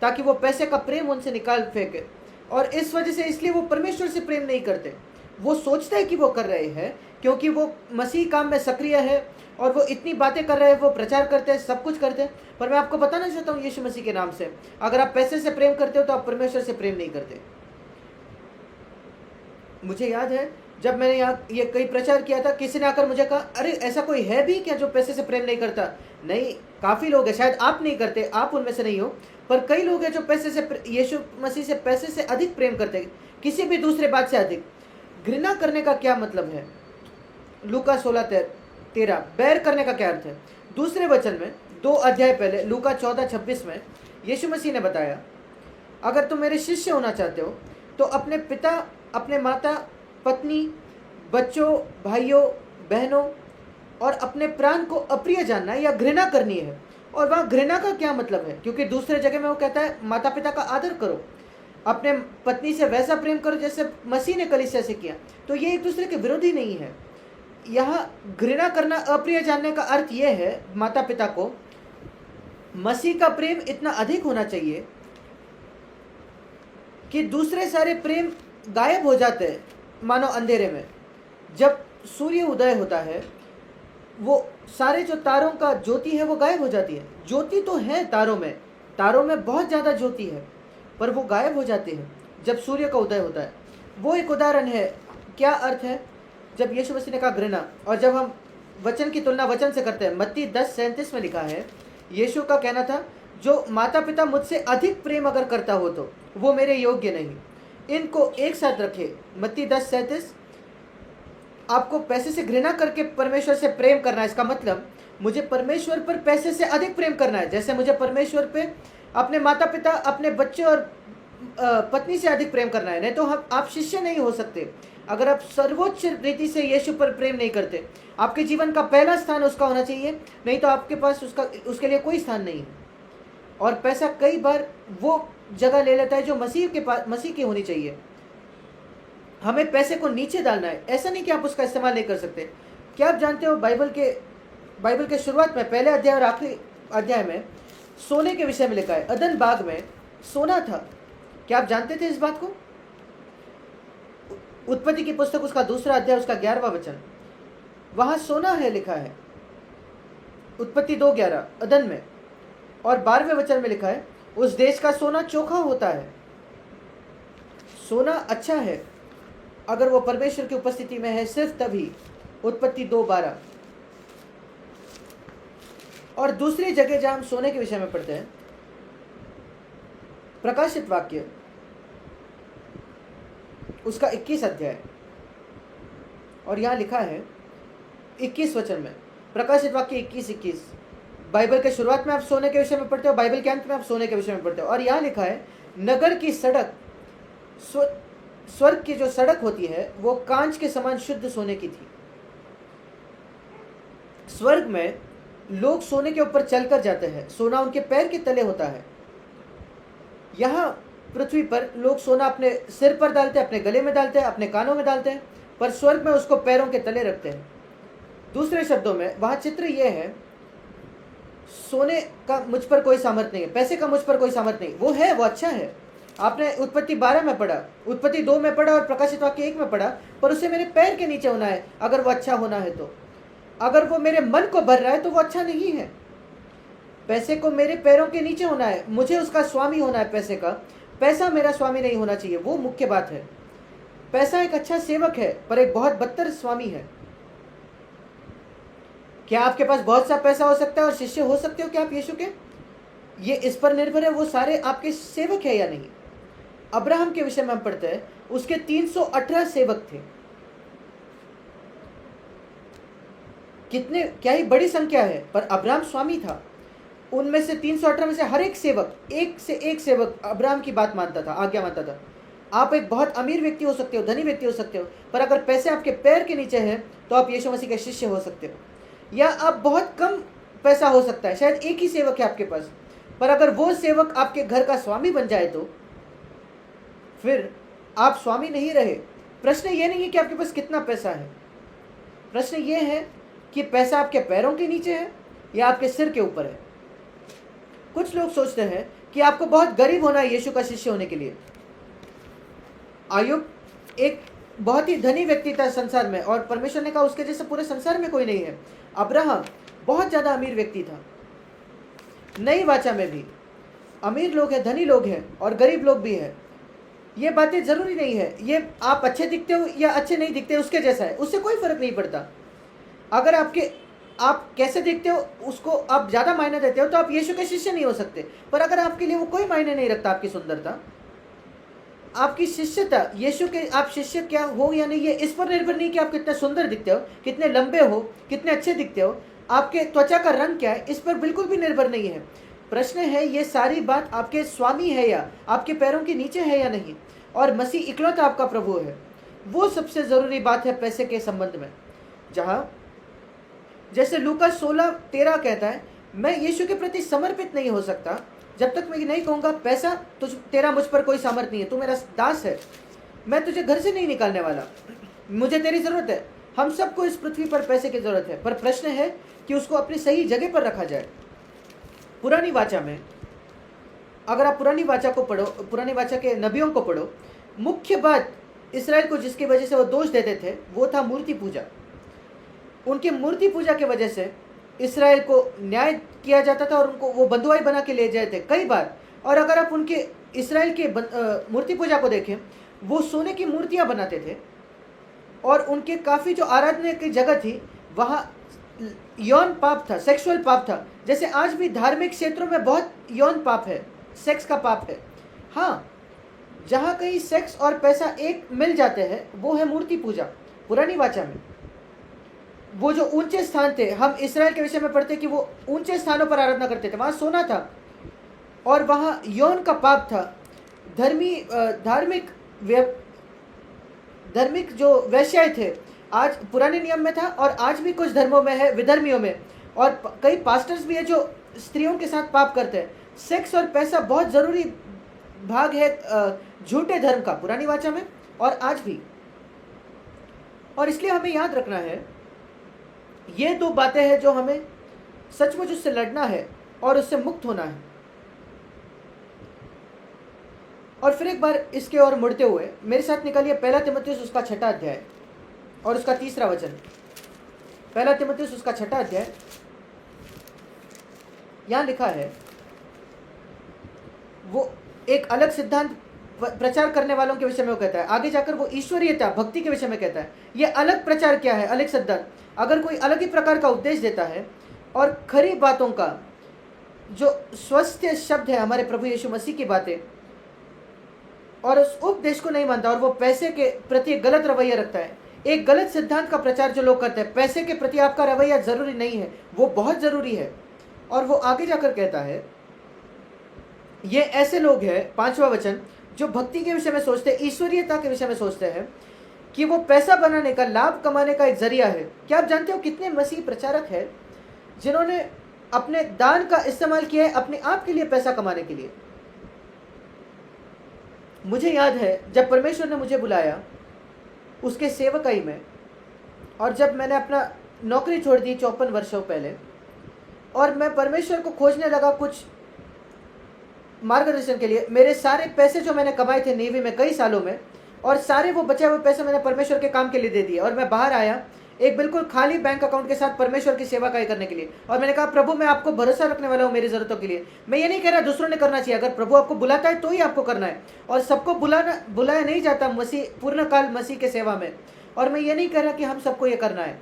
ताकि वो पैसे का प्रेम उनसे निकाल फेंके, और इस वजह से इसलिए वो परमेश्वर से प्रेम नहीं करते। वो सोचते हैं कि वो कर रहे हैं क्योंकि वो मसीह काम में सक्रिय है, और वो इतनी बातें कर रहे हैं, वो प्रचार करते हैं, सब कुछ करते हैं। पर मैं आपको बताना चाहता हूँ यीशु मसीह के नाम से, अगर आप पैसे से प्रेम करते हो तो आप परमेश्वर से प्रेम नहीं करते। मुझे याद है जब मैंने यहाँ ये कई प्रचार किया था, किसी ने आकर मुझे कहा, अरे ऐसा कोई है भी क्या जो पैसे से प्रेम नहीं करता? नहीं, काफ़ी लोग हैं, शायद आप नहीं करते, आप उनमें से नहीं हो, पर कई लोग हैं जो पैसे से, यीशु मसीह से पैसे से अधिक प्रेम करते हैं, किसी भी दूसरे बात से अधिक। घृणा करने का क्या मतलब है? लूका 16:13, बैर करने का क्या अर्थ है? दूसरे वचन में 2 अध्याय पहले लूका 14:26 में यीशु मसीह ने बताया, अगर तुम मेरे शिष्य होना चाहते हो तो अपने पिता, अपने माता, पत्नी, बच्चों, भाइयों, बहनों और अपने प्राण को अप्रिय जानना है या घृणा करनी है। और वहाँ घृणा का क्या मतलब है? क्योंकि दूसरे जगह में वो कहता है माता पिता का आदर करो, अपने पत्नी से वैसा प्रेम करो जैसे मसीह ने कलीसिया से किया। तो ये एक दूसरे के विरोधी नहीं है। यहाँ घृणा करना, अप्रिय जानने का अर्थ यह है, माता पिता को मसीह का प्रेम इतना अधिक होना चाहिए कि दूसरे सारे प्रेम गायब हो जाते हैं, मानो अंधेरे में। जब सूर्य उदय होता है, वो सारे जो तारों का ज्योति है वो गायब हो जाती है। ज्योति तो है तारों में बहुत ज़्यादा ज्योति है, पर वो गायब हो जाती है जब सूर्य का उदय होता है। वो एक उदाहरण है। क्या अर्थ है जब यीशु मसीह ने कहा घृणा? और जब हम वचन की तुलना वचन से करते हैं, मत्ती 10:37 में लिखा है, यीशु का कहना था, जो माता पिता मुझसे अधिक प्रेम अगर करता हो तो वो मेरे योग्य नहीं। इनको एक साथ रखे, मत्ती 10:37। आपको पैसे से घृणा करके परमेश्वर से प्रेम करना है, इसका मतलब मुझे परमेश्वर पर पैसे से अधिक प्रेम करना है, जैसे मुझे परमेश्वर पे अपने माता पिता, अपने बच्चे और पत्नी से अधिक प्रेम करना है। नहीं तो आप शिष्य नहीं हो सकते अगर आप सर्वोच्च रीति से यीशु पर प्रेम नहीं करते। आपके जीवन का पहला स्थान उसका होना चाहिए, नहीं तो आपके पास उसके लिए कोई स्थान नहीं है। और पैसा कई बार वो जगह ले लेता है जो मसीह की होनी चाहिए। हमें पैसे को नीचे डालना है, ऐसा नहीं कि आप उसका इस्तेमाल नहीं कर सकते। क्या आप जानते हो बाइबल के शुरुआत में पहले अध्याय और आखिरी अध्याय में सोने के विषय में लिखा है। अदन बाग में सोना था। क्या आप जानते थे इस बात को? उत्पत्ति की पुस्तक उसका 2 अध्याय उसका 11वां वचन, वहां सोना है लिखा है। उत्पत्ति 2:11 अदन में। और 12वें वचन में लिखा है, उस देश का सोना चोखा होता है। सोना अच्छा है अगर वो परमेश्वर की उपस्थिति में है, सिर्फ तभी। उत्पत्ति 2:12। और दूसरी जगह जहां हम सोने के विषय में पढ़ते हैं, प्रकाशित वाक्य उसका 21 अध्याय, और यहां लिखा है 21 वचन में, प्रकाशित वाक्य 21:21। बाइबल के शुरुआत में आप सोने के विषय में पढ़ते हो, बाइबल के अंत में आप सोने के विषय में पढ़ते हो। और यहां लिखा है, नगर की सड़क, स्वर्ग की जो सड़क होती है वो कांच के समान शुद्ध सोने की थी। स्वर्ग में लोग सोने के ऊपर चलकर जाते हैं, सोना उनके पैर के तले होता है। यहाँ पृथ्वी पर लोग सोना अपने सिर पर डालते हैं, अपने गले में डालते हैं, अपने कानों में डालते हैं, पर स्वर्ग में उसको पैरों के तले रखते हैं। दूसरे शब्दों में वहाँ चित्र यह है, सोने का मुझ पर कोई सामर्थ नहीं है, पैसे का मुझ पर कोई सामर्थ नहीं। वो है, वो अच्छा है। आपने उत्पत्ति 12 में पढ़ा, उत्पत्ति 2 में पढ़ा और प्रकाशित वाक्य 1 में पढ़ा, पर उसे मेरे पैर के नीचे होना है अगर वो अच्छा होना है तो। अगर वो मेरे मन को भर रहा है तो वो अच्छा नहीं है। पैसे को मेरे पैरों के नीचे होना है, मुझे उसका स्वामी होना है पैसे का। पैसा मेरा स्वामी नहीं होना चाहिए, वो मुख्य बात है। पैसा एक अच्छा सेवक है पर एक बहुत बदतर स्वामी है। क्या आपके पास बहुत सा पैसा हो सकता है और शिष्य हो सकते हो क्या आप यीशु के? ये इस पर निर्भर है वो सारे आपके सेवक है या नहीं। अब्राहम के विषय में हम पढ़ते हैं, उसके 318 सेवक थे। कितने, क्या ही बड़ी संख्या है, पर अब्राहम स्वामी था। उनमें से 318 में से हर एक सेवक, एक से एक सेवक अब्राहम की बात मानता था, आज्ञा मानता था। आप एक बहुत अमीर व्यक्ति हो सकते हो, धनी व्यक्ति हो सकते हो, पर अगर पैसे आपके पैर के नीचे हैं तो आप यीशु मसीह के शिष्य हो सकते हो। या आप बहुत कम पैसा हो सकता है, शायद एक ही सेवक है आपके पास, पर अगर वो सेवक आपके घर का स्वामी बन जाए तो फिर आप स्वामी नहीं रहे। प्रश्न ये नहीं है कि आपके पास कितना पैसा है, प्रश्न ये है कि पैसा आपके पैरों के नीचे है या आपके सिर के ऊपर है। कुछ लोग सोचते हैं कि आपको बहुत गरीब होना है यीशु का शिष्य होने के लिए। अय्यूब एक बहुत ही धनी व्यक्ति था संसार में, और परमेश्वर ने कहा उसके जैसे पूरे संसार में कोई नहीं है। अब्राहम बहुत ज्यादा अमीर व्यक्ति था। नई वाचा में भी अमीर लोग हैं, धनी लोग हैं और गरीब लोग भी हैं। ये बातें जरूरी नहीं है, ये आप अच्छे दिखते हो या अच्छे नहीं दिखते उसके जैसा है, उससे कोई फर्क नहीं पड़ता। अगर आप कैसे दिखते हो उसको आप ज्यादा मायने देते हो तो आप यीशु के शिष्य नहीं हो सकते। पर अगर आपके लिए वो कोई मायने नहीं रखता, आपकी सुंदरता, आपकी शिष्यता, यीशु के आप शिष्य क्या हो या नहीं, ये इस पर निर्भर नहीं कि आप कितने सुंदर दिखते हो, कितने लंबे हो, कितने अच्छे दिखते हो, आपके त्वचा का रंग क्या है, इस पर बिल्कुल भी निर्भर नहीं है। प्रश्न है ये सारी बात आपके स्वामी है या आपके पैरों के नीचे है या नहीं, और मसीह इकलौता आपका प्रभु है। वो सबसे जरूरी बात है पैसे के संबंध में। जहां जैसे लूका 16:13 कहता है, मैं यीशु के प्रति समर्पित नहीं हो सकता जब तक मैं नहीं कहूंगा पैसा तेरा मुझ पर कोई सामर्थ नहीं है, तू मेरा दास है, मैं तुझे घर से नहीं निकालने वाला, मुझे तेरी जरूरत है। हम सबको इस पृथ्वी पर पैसे की जरूरत है, पर प्रश्न है कि उसको अपनी सही जगह पर रखा जाए। पुरानी वाचा में अगर आप पुरानी वाचा को पढ़ो, पुरानी वाचा के नबियों को पढ़ो, मुख्य बात इसराइल को जिसकी वजह से वो दोष देते थे वो था मूर्ति पूजा। उनकी मूर्ति पूजा की वजह से इसराइल को न्याय किया जाता था और उनको वो बंधुआई बना के ले जाए थे कई बार। और अगर आप उनके इसराइल के मूर्ति पूजा को देखें, वो सोने की मूर्तियां बनाते थे और उनके काफ़ी जो आराधना की जगह थी वहाँ यौन पाप था, सेक्सुअल पाप था। जैसे आज भी धार्मिक क्षेत्रों में बहुत यौन पाप है, सेक्स का पाप है। हाँ, जहाँ कहीं सेक्स और पैसा एक मिल जाते हैं वो है मूर्ति पूजा। पुरानी वाचा में वो जो ऊंचे स्थान थे, हम इसराइल के विषय में पढ़ते कि वो ऊंचे स्थानों पर आराधना करते थे, वहाँ सोना था और वहाँ यौन का पाप था। धार्मिक जो वैश्याय थे, आज पुराने नियम में था और आज भी कुछ धर्मों में है, विधर्मियों में, और कई पास्टर्स भी है जो स्त्रियों के साथ पाप करते हैं। सेक्स और पैसा बहुत ज़रूरी भाग है झूठे धर्म का, पुरानी वाचा में और आज भी। और इसलिए हमें याद रखना है ये दो बातें हैं जो हमें सचमुच उससे लड़ना है और उससे मुक्त होना है। और फिर एक बार इसके और मुड़ते हुए मेरे साथ निकालिए 1 तीमुथियुस उसका 6वां अध्याय और उसका 3रा वचन। 1 तीमुथियुस उसका 6वां अध्याय, यहां लिखा है, वो एक अलग सिद्धांत प्रचार करने वालों के विषय में वो कहता है। आगे जाकर वो ईश्वरीयता, भक्ति के विषय में कहता है। ये अलग प्रचार क्या है, अलग सिद्धांत। अगर कोई अलग ही प्रकार का उपदेश देता है और खरी बातों का जो स्वस्थ शब्द है हमारे प्रभु यीशु मसीह की बातें, और उस उपदेश को नहीं मानता और वो पैसे के प्रति गलत रवैया रखता है, एक गलत सिद्धांत का प्रचार जो लोग करते हैं, पैसे के प्रति आपका रवैया जरूरी नहीं है, वो बहुत जरूरी है। और वो आगे जाकर कहता है, ये ऐसे लोग हैं, 5वां वचन, जो भक्ति के विषय में सोचते हैं, ईश्वरीयता के विषय में सोचते हैं कि वो पैसा बनाने का, लाभ कमाने का एक जरिया है। क्या आप जानते हो कितने मसीह प्रचारक हैं जिन्होंने अपने दान का इस्तेमाल किया है अपने आप के लिए, पैसा कमाने के लिए। मुझे याद है जब परमेश्वर ने मुझे बुलाया उसके सेवकाई में, और जब मैंने अपना नौकरी छोड़ दी 54 वर्षों पहले, और मैं परमेश्वर को खोजने लगा कुछ मार्गदर्शन के लिए। मेरे सारे पैसे जो मैंने कमाए थे नेवी में कई सालों में, और सारे वो बचे हुए पैसे मैंने परमेश्वर के काम के लिए दे दिए। और मैं बाहर आया, एक बिल्कुल खाली बैंक अकाउंट के साथ परमेश्वर की सेवा कार्य करने के लिए। और मैंने कहा प्रभु मैं आपको भरोसा रखने वाला हूँ मेरी जरूरतों के लिए। मैं ये नहीं कह रहा दूसरों ने करना चाहिए, अगर प्रभु आपको बुलाता है तो ही आपको करना है, और सबको बुलाया नहीं जाता मसीह पूर्ण काल मसीह के सेवा में। और मैं ये नहीं कह रहा कि हम सबको ये करना है,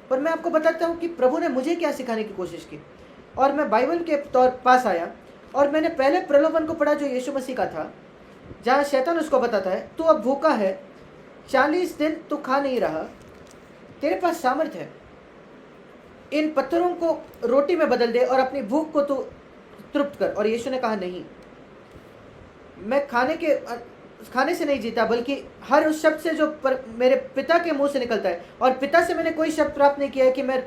पर मैं आपको बताता हूँ कि प्रभु ने मुझे क्या सिखाने की कोशिश की। और मैं बाइबल के पास आया और मैंने पहले प्रलोभन को पढ़ा जो यीशु मसीह का था, जहाँ शैतान उसको बताता है तू अब भूखा है, 40 दिन तू खा नहीं रहा, तेरे पास सामर्थ्य है, इन पत्थरों को रोटी में बदल दे और अपनी भूख को तू तृप्त कर। और यीशु ने कहा नहीं, मैं खाने से नहीं जीता, बल्कि हर उस शब्द से जो मेरे पिता के मुंह से निकलता है। और पिता से मैंने कोई शब्द प्राप्त नहीं किया है कि मैं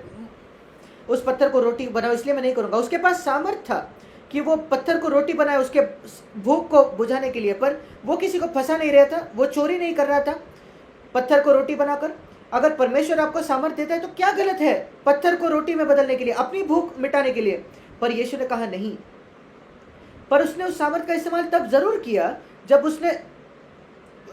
उस पत्थर को रोटी बनाऊं, इसलिए मैं नहीं करूंगा। उसके पास सामर्थ्य था कि वो पत्थर को रोटी बनाए उसके भूख को बुझाने के लिए, पर वो किसी को फंसा नहीं रहा था, वो चोरी नहीं कर रहा था पत्थर को रोटी बनाकर। अगर परमेश्वर आपको सामर्थ्य देता है तो क्या गलत है पत्थर को रोटी में बदलने के लिए, अपनी भूख मिटाने के लिए। पर यीशु ने कहा नहीं। पर उसने उस सामर्थ्य का इस्तेमाल तब जरूर किया जब उसने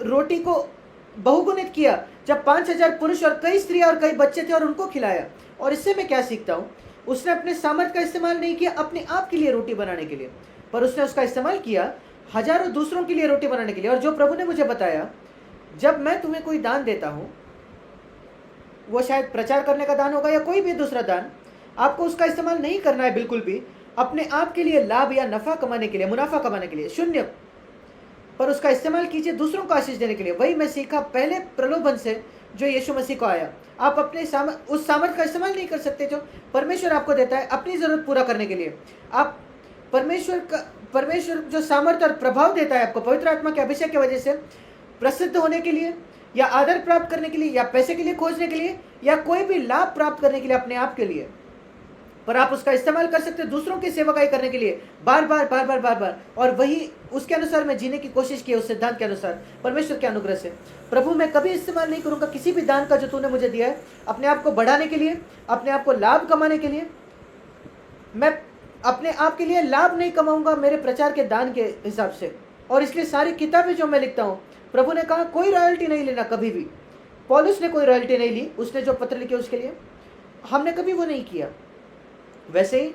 रोटी को बहुगुणित किया, जब 5000 पुरुष और कई स्त्रियां और कई बच्चे थे और उनको खिलाया। और इससे मैं क्या सीखता हूं, उसने अपने सामर्थ्य का इस्तेमाल नहीं किया अपने आप के लिए रोटी बनाने के लिए, पर उसने उसका इस्तेमाल किया हजारों दूसरों के लिए रोटी बनाने के लिए। और जो प्रभु ने मुझे बताया, जब मैं तुम्हें कोई दान देता हूं, वो शायद प्रचार करने का दान होगा या कोई भी दूसरा दान, आपको उसका इस्तेमाल नहीं करना है बिल्कुल भी अपने आप के लिए लाभ या नफा कमाने के लिए, मुनाफा कमाने के लिए, शून्य, पर उसका इस्तेमाल कीजिए दूसरों को आशीष देने के लिए। वही मैं सीखा पहले प्रलोभन से जो यीशु मसीह को आया। आप अपने उस सामर्थ्य का इस्तेमाल नहीं कर सकते जो परमेश्वर आपको देता है अपनी जरूरत पूरा करने के लिए। आप परमेश्वर जो सामर्थ्य और प्रभाव देता है आपको पवित्र आत्मा के अभिषेक की वजह से, प्रसिद्ध होने के लिए या आदर प्राप्त करने के लिए या पैसे के लिए खोजने के लिए या कोई भी लाभ प्राप्त करने के लिए अपने आप के लिए, पर आप उसका इस्तेमाल कर सकते हैं दूसरों की सेवकाई करने के लिए बार बार बार बार बार बार। और वही उसके अनुसार मैं जीने की कोशिश की, उस सिद्धांत के अनुसार परमेश्वर के अनुग्रह से। प्रभु मैं कभी इस्तेमाल नहीं करूंगा किसी भी दान का जो तूने मुझे दिया है अपने आप को बढ़ाने के लिए, अपने आप को लाभ कमाने के लिए। मैं अपने आप के लिए लाभ नहीं कमाऊंगा मेरे प्रचार के दान के हिसाब से। और इसलिए सारी किताबें जो मैं लिखता हूँ, प्रभु ने कहा कोई रॉयल्टी नहीं लेना कभी भी। पौलुस ने कोई रॉयल्टी नहीं ली, उसने जो पत्र लिखे उसके लिए, हमने कभी वो नहीं किया। वैसे ही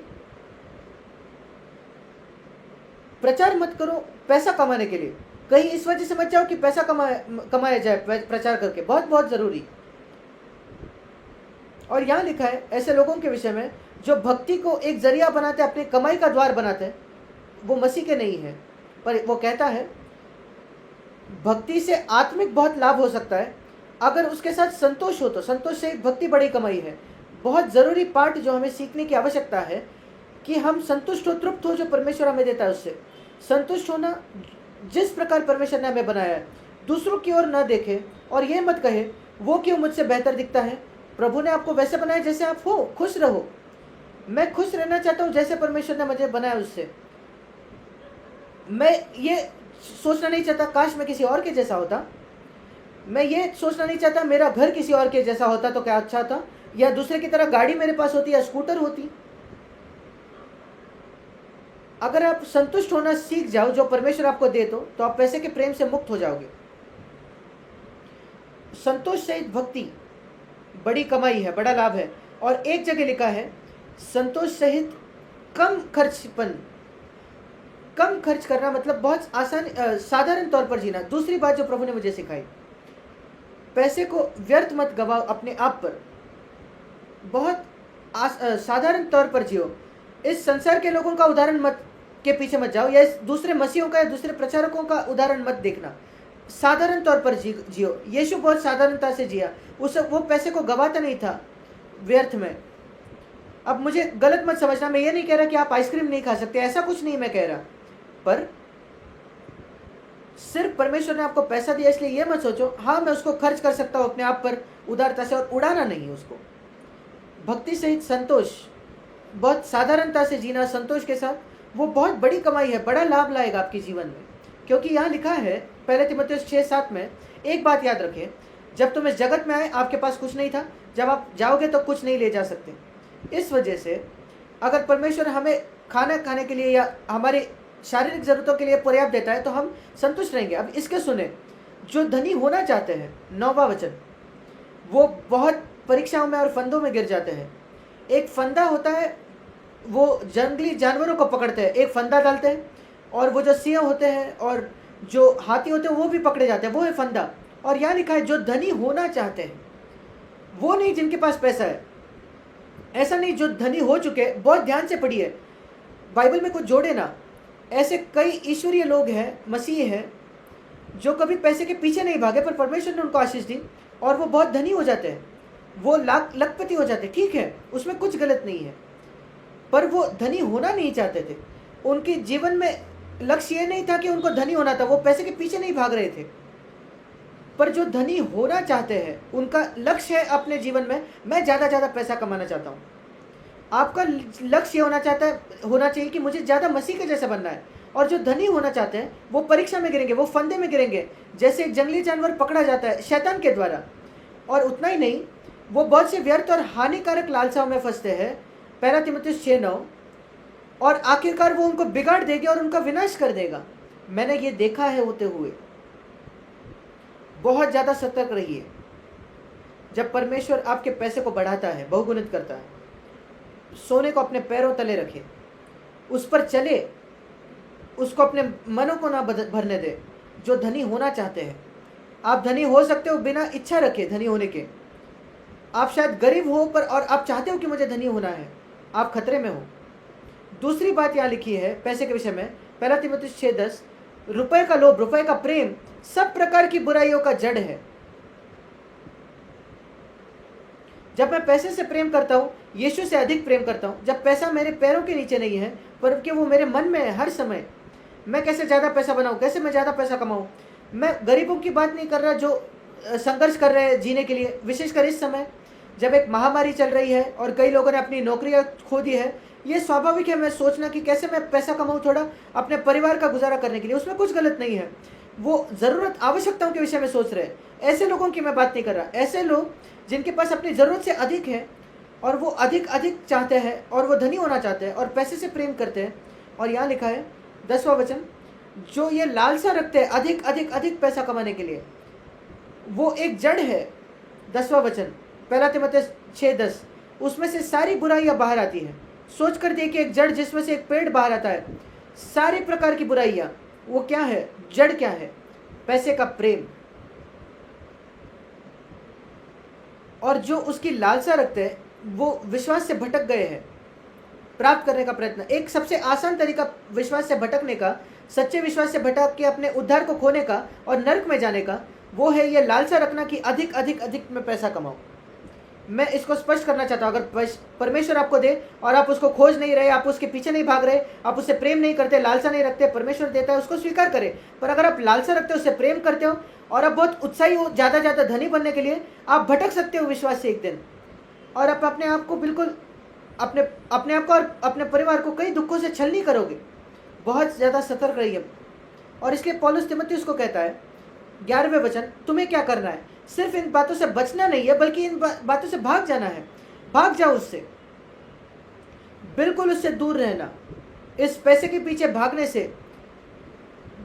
प्रचार मत करो पैसा कमाने के लिए, कहीं इस वजह से मत जाओ कि पैसा कमाया जाए प्रचार करके, बहुत बहुत जरूरी। और यहां लिखा है ऐसे लोगों के विषय में जो भक्ति को एक जरिया बनाते, अपने कमाई का द्वार बनाते हैं, वो मसीह के नहीं है। पर वो कहता है भक्ति से आत्मिक बहुत लाभ हो सकता है अगर उसके साथ संतोष हो, तो संतोष से भक्ति बड़ी कमाई है। बहुत जरूरी पार्ट जो हमें सीखने की आवश्यकता है कि हम संतुष्ट हो, तृप्त हो जो परमेश्वर हमें देता है उससे। संतुष्ट होना जिस प्रकार परमेश्वर ने हमें बनाया है, दूसरों की ओर न देखे और ये मत कहे वो क्यों मुझसे बेहतर दिखता है। प्रभु ने आपको वैसे बनाया जैसे आप हो, खुश रहो। मैं खुश रहना चाहता हूँ जैसे परमेश्वर ने मुझे बनाया उससे। मैं ये सोचना नहीं चाहता काश मैं किसी और के जैसा होता। मैं ये सोचना नहीं चाहता मेरा घर किसी और के जैसा होता तो क्या अच्छा था, या दूसरे की तरह गाड़ी मेरे पास होती या स्कूटर होती। अगर आप संतुष्ट होना सीख जाओ जो परमेश्वर आपको दे तो आप पैसे के प्रेम से मुक्त हो जाओगे। संतोष सहित भक्ति बड़ी कमाई है, बड़ा लाभ है। और एक जगह लिखा है संतोष सहित कम खर्च करना, मतलब बहुत आसान साधारण तौर पर जीना। दूसरी बात जो प्रभु ने मुझे सिखाई, पैसे को व्यर्थ मत गवाओ अपने आप पर, बहुत साधारण तौर पर जियो। इस संसार के लोगों का उदाहरण मत के पीछे मत जाओ, या इस दूसरे मसीहों का या दूसरे प्रचारकों का उदाहरण मत देखना। साधारण तौर पर जियो। यीशु बहुत साधारणता से जिया, वो पैसे को गवाता नहीं था व्यर्थ में। अब मुझे गलत मत समझना, मैं ये नहीं कह रहा कि आप आइसक्रीम नहीं खा सकते, ऐसा कुछ नहीं मैं कह रहा। पर सिर्फ परमेश्वर ने आपको पैसा दिया इसलिए ये मत सोचो हाँ मैं उसको खर्च कर सकता हूँ अपने आप पर उदारता से, और उड़ाना नहीं उसको। भक्ति सहित संतोष, बहुत साधारणता से जीना संतोष के साथ, वो बहुत बड़ी कमाई है, बड़ा लाभ लाएगा आपके जीवन में। क्योंकि यहाँ लिखा है पहले तीमुथियुस 6:7 में, एक बात याद रखें, जब तुम इस जगत में आए आपके पास कुछ नहीं था, जब आप जाओगे तो कुछ नहीं ले जा सकते। इस वजह से अगर परमेश्वर हमें खाना खाने के लिए या हमारी शारीरिक जरूरतों के लिए पर्याप्त देता है तो हम संतुष्ट रहेंगे। अब इसके सुने, जो धनी होना चाहते हैं, 9वां वचन, वो बहुत परीक्षाओं में और फंदों में गिर जाते हैं। एक फंदा होता है, वो जंगली जानवरों को पकड़ते हैं, एक फंदा डालते हैं, और वो जो सिंह होते हैं और जो हाथी होते हैं वो भी पकड़े जाते हैं, वो है फंदा। और यहाँ लिखा है जो धनी होना चाहते हैं, वो नहीं जिनके पास पैसा है, ऐसा नहीं, जो धनी हो चुके। बहुत ध्यान से पढ़िए, बाइबल में कुछ जोड़े ना। ऐसे कई ईश्वरीय लोग हैं, मसीह हैं, जो कभी पैसे के पीछे नहीं भागे, पर परमेश्वर ने उनको आशीष दी और वो बहुत धनी हो जाते हैं, वो लखपति हो जाते हैं। ठीक है, उसमें कुछ गलत नहीं है, पर वो धनी होना नहीं चाहते थे। उनके जीवन में लक्ष्य ये नहीं था कि उनको धनी होना था, वो पैसे के पीछे नहीं भाग रहे थे। पर जो धनी होना चाहते हैं, उनका लक्ष्य है अपने जीवन में, मैं ज़्यादा ज़्यादा पैसा कमाना चाहता हूँ। आपका लक्ष्य होना चाहिए कि मुझे ज़्यादा मसीह के जैसा बनना है। और जो धनी होना चाहते हैं वो परीक्षा में गिरेंगे, वो फंदे में गिरेंगे, जैसे एक जंगली जानवर पकड़ा जाता है शैतान के द्वारा। और उतना ही नहीं, वो बहुत से व्यर्थ और हानिकारक लालसाओं में फंसते हैं, पहला तीमुथियुस 6:9। और आखिरकार वो उनको बिगाड़ देगा और उनका विनाश कर देगा। मैंने ये देखा है होते हुए। बहुत ज़्यादा सतर्क रहिए। जब परमेश्वर आपके पैसे को बढ़ाता है, बहुगुणित करता है, सोने को अपने पैरों तले रखे, उस पर चले, उसको अपने मनों को ना भरने दे। जो धनी होना चाहते हैं, आप धनी हो सकते हो बिना इच्छा रखे धनी होने के। आप शायद गरीब हो पर और आप चाहते हो कि मुझे धनी होना है, आप खतरे में हो। दूसरी बात यहाँ लिखी है पैसे के विषय में, पहला तीमुथियुस 6:10, रुपए का लोभ, रुपए का प्रेम सब प्रकार की बुराइयों का जड़ है। जब मैं पैसे से प्रेम करता हूँ, यीशु से अधिक प्रेम करता हूँ, जब पैसा मेरे पैरों के नीचे नहीं है पर कि वो मेरे मन में है हर समय, मैं कैसे ज़्यादा पैसा बनाऊँ, कैसे मैं ज़्यादा पैसा कमाऊँ। मैं गरीबों की बात नहीं कर रहा जो संघर्ष कर रहे हैं जीने के लिए, विशेषकर इस समय जब एक महामारी चल रही है और कई लोगों ने अपनी नौकरियां खो दी है। ये स्वाभाविक है मैं सोचना कि कैसे मैं पैसा कमाऊँ थोड़ा अपने परिवार का गुजारा करने के लिए, उसमें कुछ गलत नहीं है। वो ज़रूरत आवश्यकताओं के विषय में सोच रहे हैं, ऐसे लोगों की मैं बात नहीं कर रहा। ऐसे लोग जिनके पास अपनी ज़रूरत से अधिक है और वो अधिक अधिक चाहते हैं और वो धनी होना चाहते हैं और पैसे से प्रेम करते हैं। और यहाँ लिखा है 10वां वचन, जो ये लालसा रखते हैं अधिक अधिक अधिक पैसा कमाने के लिए, वो एक जड़ है। 10वां वचन पहला तीमुथियुस 6:10, उसमें से सारी बुराइयां बाहर आती हैं। सोच कर देखिए, एक जड़ जिसमें से एक पेड़ बाहर आता है, सारी प्रकार की बुराइयां, वो क्या है, जड़ क्या है, पैसे का प्रेम। और जो उसकी लालसा रखते हैं वो विश्वास से भटक गए हैं। प्राप्त करने का प्रयत्न, एक सबसे आसान तरीका विश्वास से भटकने का, सच्चे विश्वास से भटक के अपने उद्धार को खोने का और नरक में जाने का, वो है ये लालसा रखना कि अधिक अधिक अधिक मैं पैसा कमाऊं। मैं इसको स्पष्ट करना चाहता हूं, अगर परमेश्वर आपको दे और आप उसको खोज नहीं रहे, आप उसके पीछे नहीं भाग रहे, आप उससे प्रेम नहीं करते, लालसा नहीं रखते, परमेश्वर देता है उसको स्वीकार करें। पर अगर आप लालसा रखते हो, उससे प्रेम करते हो और आप बहुत उत्साही हो ज़्यादा ज़्यादा धनी बनने के लिए, आप भटक सकते हो विश्वास से एक दिन, और आप अपने आप को बिल्कुल अपने आप को और अपने परिवार को कई दुखों से छलनी करोगे। बहुत ज़्यादा सतर्क रहिए। और इसलिए पौलुस तीमुथियुस को कहता है 11वें वचन, तुम्हें क्या करना है, सिर्फ इन बातों से बचना नहीं है बल्कि इन बातों से भाग जाना है। भाग जाओ उससे, बिल्कुल उससे दूर रहना। इस पैसे के पीछे भागने से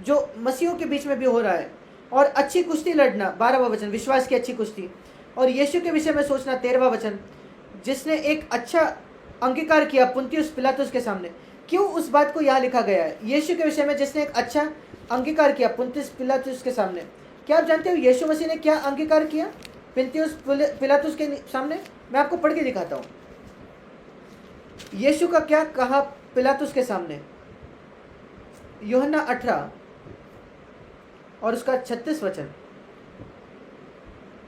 जो मसीहों के बीच में भी हो रहा है। और अच्छी कुश्ती लड़ना, 12वां वचन, विश्वास की अच्छी कुश्ती। और यीशु के विषय में सोचना, 13वां वचन, जिसने एक अच्छा अंगीकार किया पुन्तियुस पिलातुस के सामने। क्यों उस बात को यहाँ लिखा गया है, यीशु के विषय में जिसने एक अच्छा अंगीकार किया पुन्तियुस पिलातुस के सामने। क्या आप जानते हो यीशु मसीह ने क्या अंगीकार किया पुन्तियुस पिलातुस के सामने? मैं आपको पढ़ के दिखाता हूँ यीशु का क्या कहा पिलातुस के सामने। यूहन्ना 18 और उसका 36 वचन,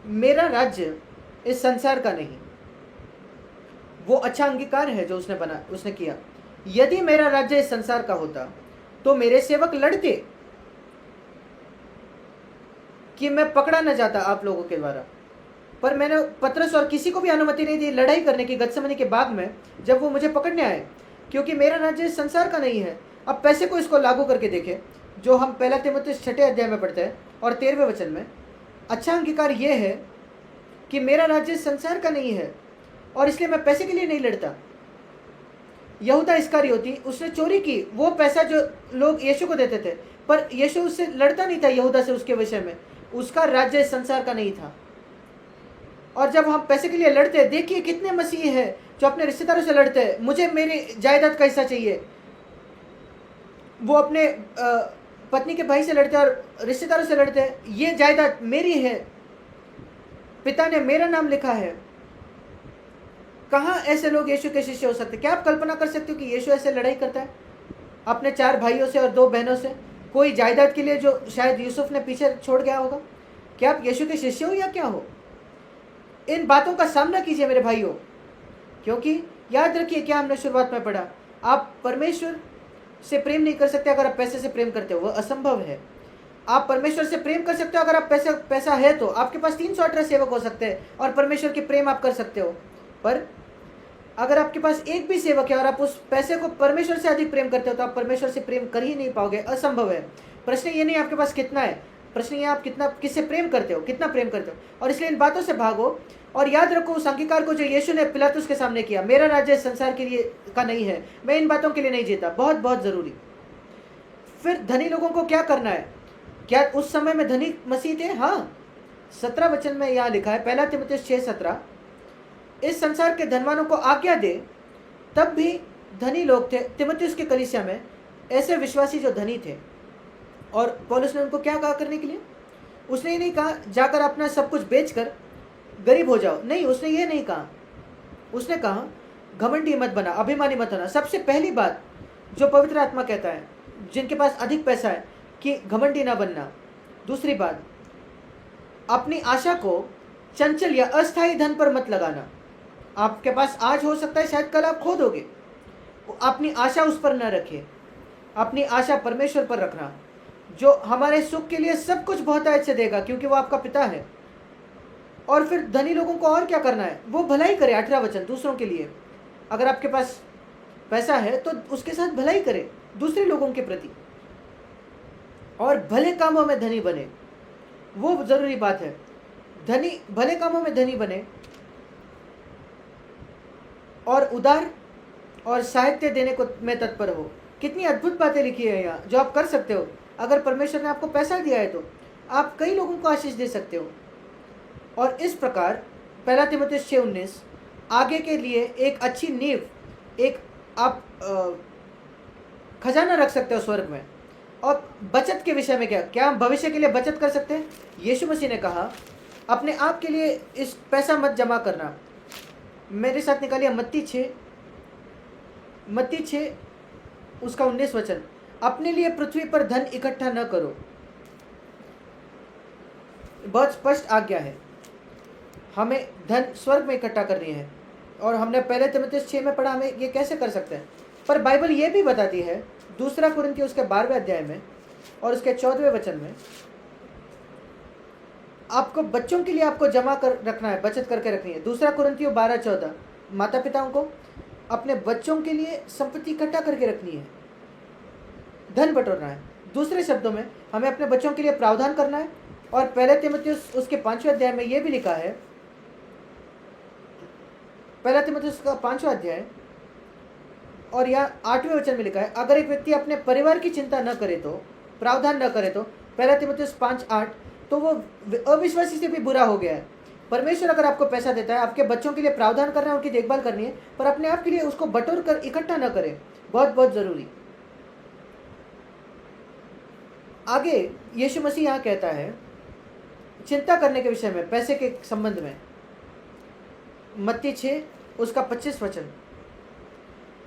मेरा राज्य इस संसार का नहीं। वो अच्छा अंगीकार है जो उसने किया। यदि मेरा राज्य इस संसार का होता तो मेरे सेवक लड़ते कि मैं पकड़ा न जाता आप लोगों के द्वारा। पर मैंने पतरस और किसी को भी अनुमति नहीं दी लड़ाई करने की गतसमनी के बाग में जब वो मुझे पकड़ने आए, क्योंकि मेरा राज्य इस संसार का नहीं है। अब पैसे को इसको लागू करके देखें, जो हम पहला तीमुथियुस 6 अध्याय में पढ़ते हैं और 13वें वचन में। अच्छा अंगीकार ये है कि मेरा राज्य इस संसार का नहीं है और इसलिए मैं पैसे के लिए नहीं लड़ता। यहूदा इस्करियोती, उसने चोरी की, वो पैसा जो लोग यीशु को देते थे, पर यीशु उससे लड़ता नहीं था यहूदा से उसके विषय में। उसका राज्य इस संसार का नहीं था। और जब हम पैसे के लिए लड़ते हैं, देखिए कितने मसीही हैं जो अपने रिश्तेदारों से लड़ते हैं, मुझे मेरी जायदाद का हिस्सा चाहिए। वो अपने पत्नी के भाई से लड़ते हैं और रिश्तेदारों से लड़ते हैं, ये जायदाद मेरी है, पिता ने मेरा नाम लिखा है। कहाँ ऐसे लोग यीशु के शिष्य हो सकते? क्या आप कल्पना कर सकते हो कि यीशु ऐसे लड़ाई करता है अपने 4 भाइयों से और 2 बहनों से, कोई जायदाद के लिए जो शायद यूसुफ ने पीछे छोड़ गया होगा? क्या आप यीशु के शिष्य हो या क्या हो? इन बातों का सामना कीजिए मेरे भाइयों, क्योंकि याद रखिए क्या हमने शुरुआत में पढ़ा, आप परमेश्वर से प्रेम नहीं कर सकते अगर आप पैसे से प्रेम करते हो, वह असंभव है। आप परमेश्वर से प्रेम कर सकते हो अगर आप पैसा है तो। आपके पास 318 सेवक हो सकते हैं और परमेश्वर की प्रेम आप कर सकते हो, पर अगर आपके पास एक भी सेवक है और आप उस पैसे को परमेश्वर से अधिक प्रेम करते हो तो आप परमेश्वर से प्रेम कर ही नहीं पाओगे, असंभव है। प्रश्न ये नहीं आपके पास कितना है, प्रश्न ये आप किससे प्रेम करते हो, कितना प्रेम करते हो। और इसलिए इन बातों से भागो और याद रखो उस अंगीकार को जो यीशु ने पिलातुस के सामने किया, मेरा राज्य संसार के लिए का नहीं है, मैं इन बातों के लिए नहीं जीता, बहुत बहुत जरूरी। फिर धनी लोगों को क्या करना है? क्या उस समय में धनी मसीह थे? हाँ, 17 वचन में यहाँ लिखा है, 1 तीमुथियुस 6:17, इस संसार के धनवानों को आज्ञा दे। तब भी धनी लोग थे तीमुथियुस की कलीसिया में, ऐसे विश्वासी जो धनी थे। और पौलुस ने उनको क्या कहा करने के लिए? उसने ये नहीं कहा जाकर अपना सब कुछ बेचकर गरीब हो जाओ, नहीं, उसने ये नहीं कहा। उसने कहा घमंडी मत बना, अभिमानी मत होना। सबसे पहली बात जो पवित्र आत्मा कहता है जिनके पास अधिक पैसा है कि घमंडी ना बनना। दूसरी बात, अपनी आशा को चंचल या अस्थायी धन पर मत लगाना। आपके पास आज हो सकता है, शायद कल आप खो दोगे। अपनी आशा उस पर न रखें, अपनी आशा परमेश्वर पर रखना जो हमारे सुख के लिए सब कुछ बहुत अच्छे देगा, क्योंकि वो आपका पिता है। और फिर धनी लोगों को और क्या करना है? वो भलाई करे। 18 वचन, दूसरों के लिए। अगर आपके पास पैसा है तो उसके साथ भलाई करे दूसरे लोगों के प्रति, और भले कामों में धनी बने, वो जरूरी बात है। धनी भले कामों में धनी बने और उदार और साहित्य देने को में तत्पर हो। कितनी अद्भुत बातें लिखी है यहाँ जो आप कर सकते हो। अगर परमेश्वर ने आपको पैसा दिया है तो आप कई लोगों को आशीष दे सकते हो। और इस प्रकार 1 तीमुथियुस 6:19 आगे के लिए एक अच्छी नींव, एक आप खजाना रख सकते हो स्वर्ग में। और बचत के विषय में क्या हम भविष्य के लिए बचत कर सकते हैं? यीशु मसीह ने कहा अपने आप के लिए इस पैसा मत जमा करना। मेरे साथ निकालिए मत्ती 6 उसका 19 वचन, अपने लिए पृथ्वी पर धन इकट्ठा न करो। बहुत स्पष्ट आज्ञा है, हमें धन स्वर्ग में इकट्ठा करनी है। और हमने 1 तीमुथियुस 6 में पढ़ा हमें ये कैसे कर सकते हैं। पर बाइबल ये भी बताती है 2 कुरिन्थियों उसके 12वें अध्याय में और उसके 14वें वचन में, आपको बच्चों के लिए आपको जमा कर रखना है, बचत करके रखनी है। 2 कुरिन्थियों 12-14, माता पिताओं को अपने बच्चों के लिए संपत्ति इकट्ठा करके रखनी है, धन बटोरना है। दूसरे शब्दों में हमें अपने बच्चों के लिए प्रावधान करना है। और 1 तीमुथियुस उसके 5वें अध्याय में यह भी लिखा है, 1 तीमुथियुस का 5वां अध्याय और यहाँ 8वें वचन में लिखा है, अगर एक व्यक्ति अपने परिवार की चिंता न करे तो, प्रावधान न करे तो, 1 तीमुथियुस 5:8, तो वो अविश्वासी से भी बुरा हो गया है। परमेश्वर अगर आपको पैसा देता है, आपके बच्चों के लिए प्रावधान करना है, उनकी देखभाल करनी है, पर अपने आप के लिए उसको बटोर कर इकट्ठा न करें। बहुत बहुत जरूरी। आगे यीशु मसीह यहाँ कहता है चिंता करने के विषय में, पैसे के संबंध में, मत्ती 6 उसका 25 वचन।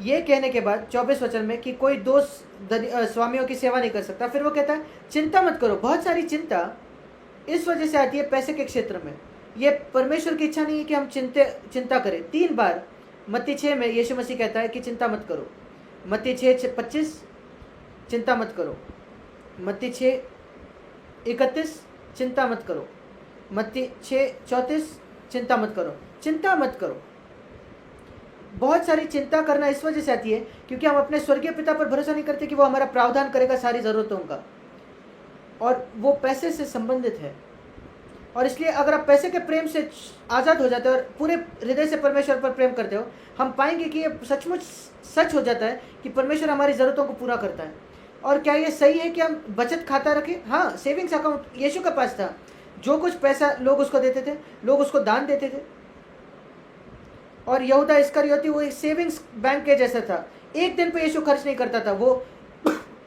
ये कहने के बाद 24 वचन में कि कोई दो स्वामियों की सेवा नहीं कर सकता। फिर वो कहता है चिंता मत करो। बहुत सारी चिंता इस वजह से आती है पैसे के क्षेत्र में। ये परमेश्वर की इच्छा नहीं है कि हम चिंता करें। 3 बार मत्ती 6 में यीशु मसीह कहता है कि चिंता मत करो। मत्ती 6:25 चिंता मत करो, मत्ती 6:31 चिंता मत करो, मत्ती 6:34 चिंता मत करो। चिंता मत करो। बहुत सारी चिंता करना इस वजह से आती है क्योंकि हम अपने स्वर्गीय पिता पर भरोसा नहीं करते कि वो हमारा प्रावधान करेगा सारी ज़रूरतों का, और वो पैसे से संबंधित है। और इसलिए अगर आप पैसे के प्रेम से आज़ाद हो जाते हो और पूरे हृदय से परमेश्वर पर प्रेम करते हो, हम पाएंगे कि ये सचमुच सच हो जाता है कि परमेश्वर हमारी ज़रूरतों को पूरा करता है। और क्या ये सही है कि हम बचत खाता रखें? हाँ, सेविंग्स अकाउंट यीशु के पास था। जो कुछ पैसा लोग उसको देते थे, लोग उसको दान देते थे। और यहूदा इस्करियोती वो एक सेविंग्स बैंक के जैसा था। एक दिन पे यीशु खर्च नहीं करता था, वो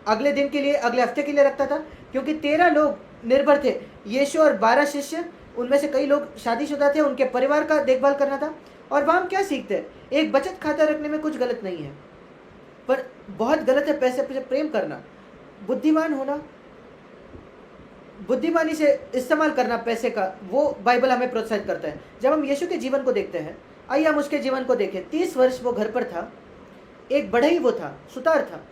अगले दिन के लिए, अगले हफ्ते के लिए रखता था, क्योंकि 13 लोग निर्भर थे, यीशु और 12 शिष्य, उनमें से कई लोग शादीशुदा थे, उनके परिवार का देखभाल करना था। और वहाँ हम क्या सीखते हैं? एक बचत खाता रखने में कुछ गलत नहीं है, पर बहुत गलत है पैसे पे प्रेम करना। बुद्धिमान होना, बुद्धिमानी से इस्तेमाल करना पैसे का, वो बाइबल हमें प्रोत्साहित करता है। जब हम यीशु के जीवन को देखते हैं, आइए हम उसके जीवन को देखें। 30 वर्ष वो घर पर था, एक बढ़ई वो था, सुतार था।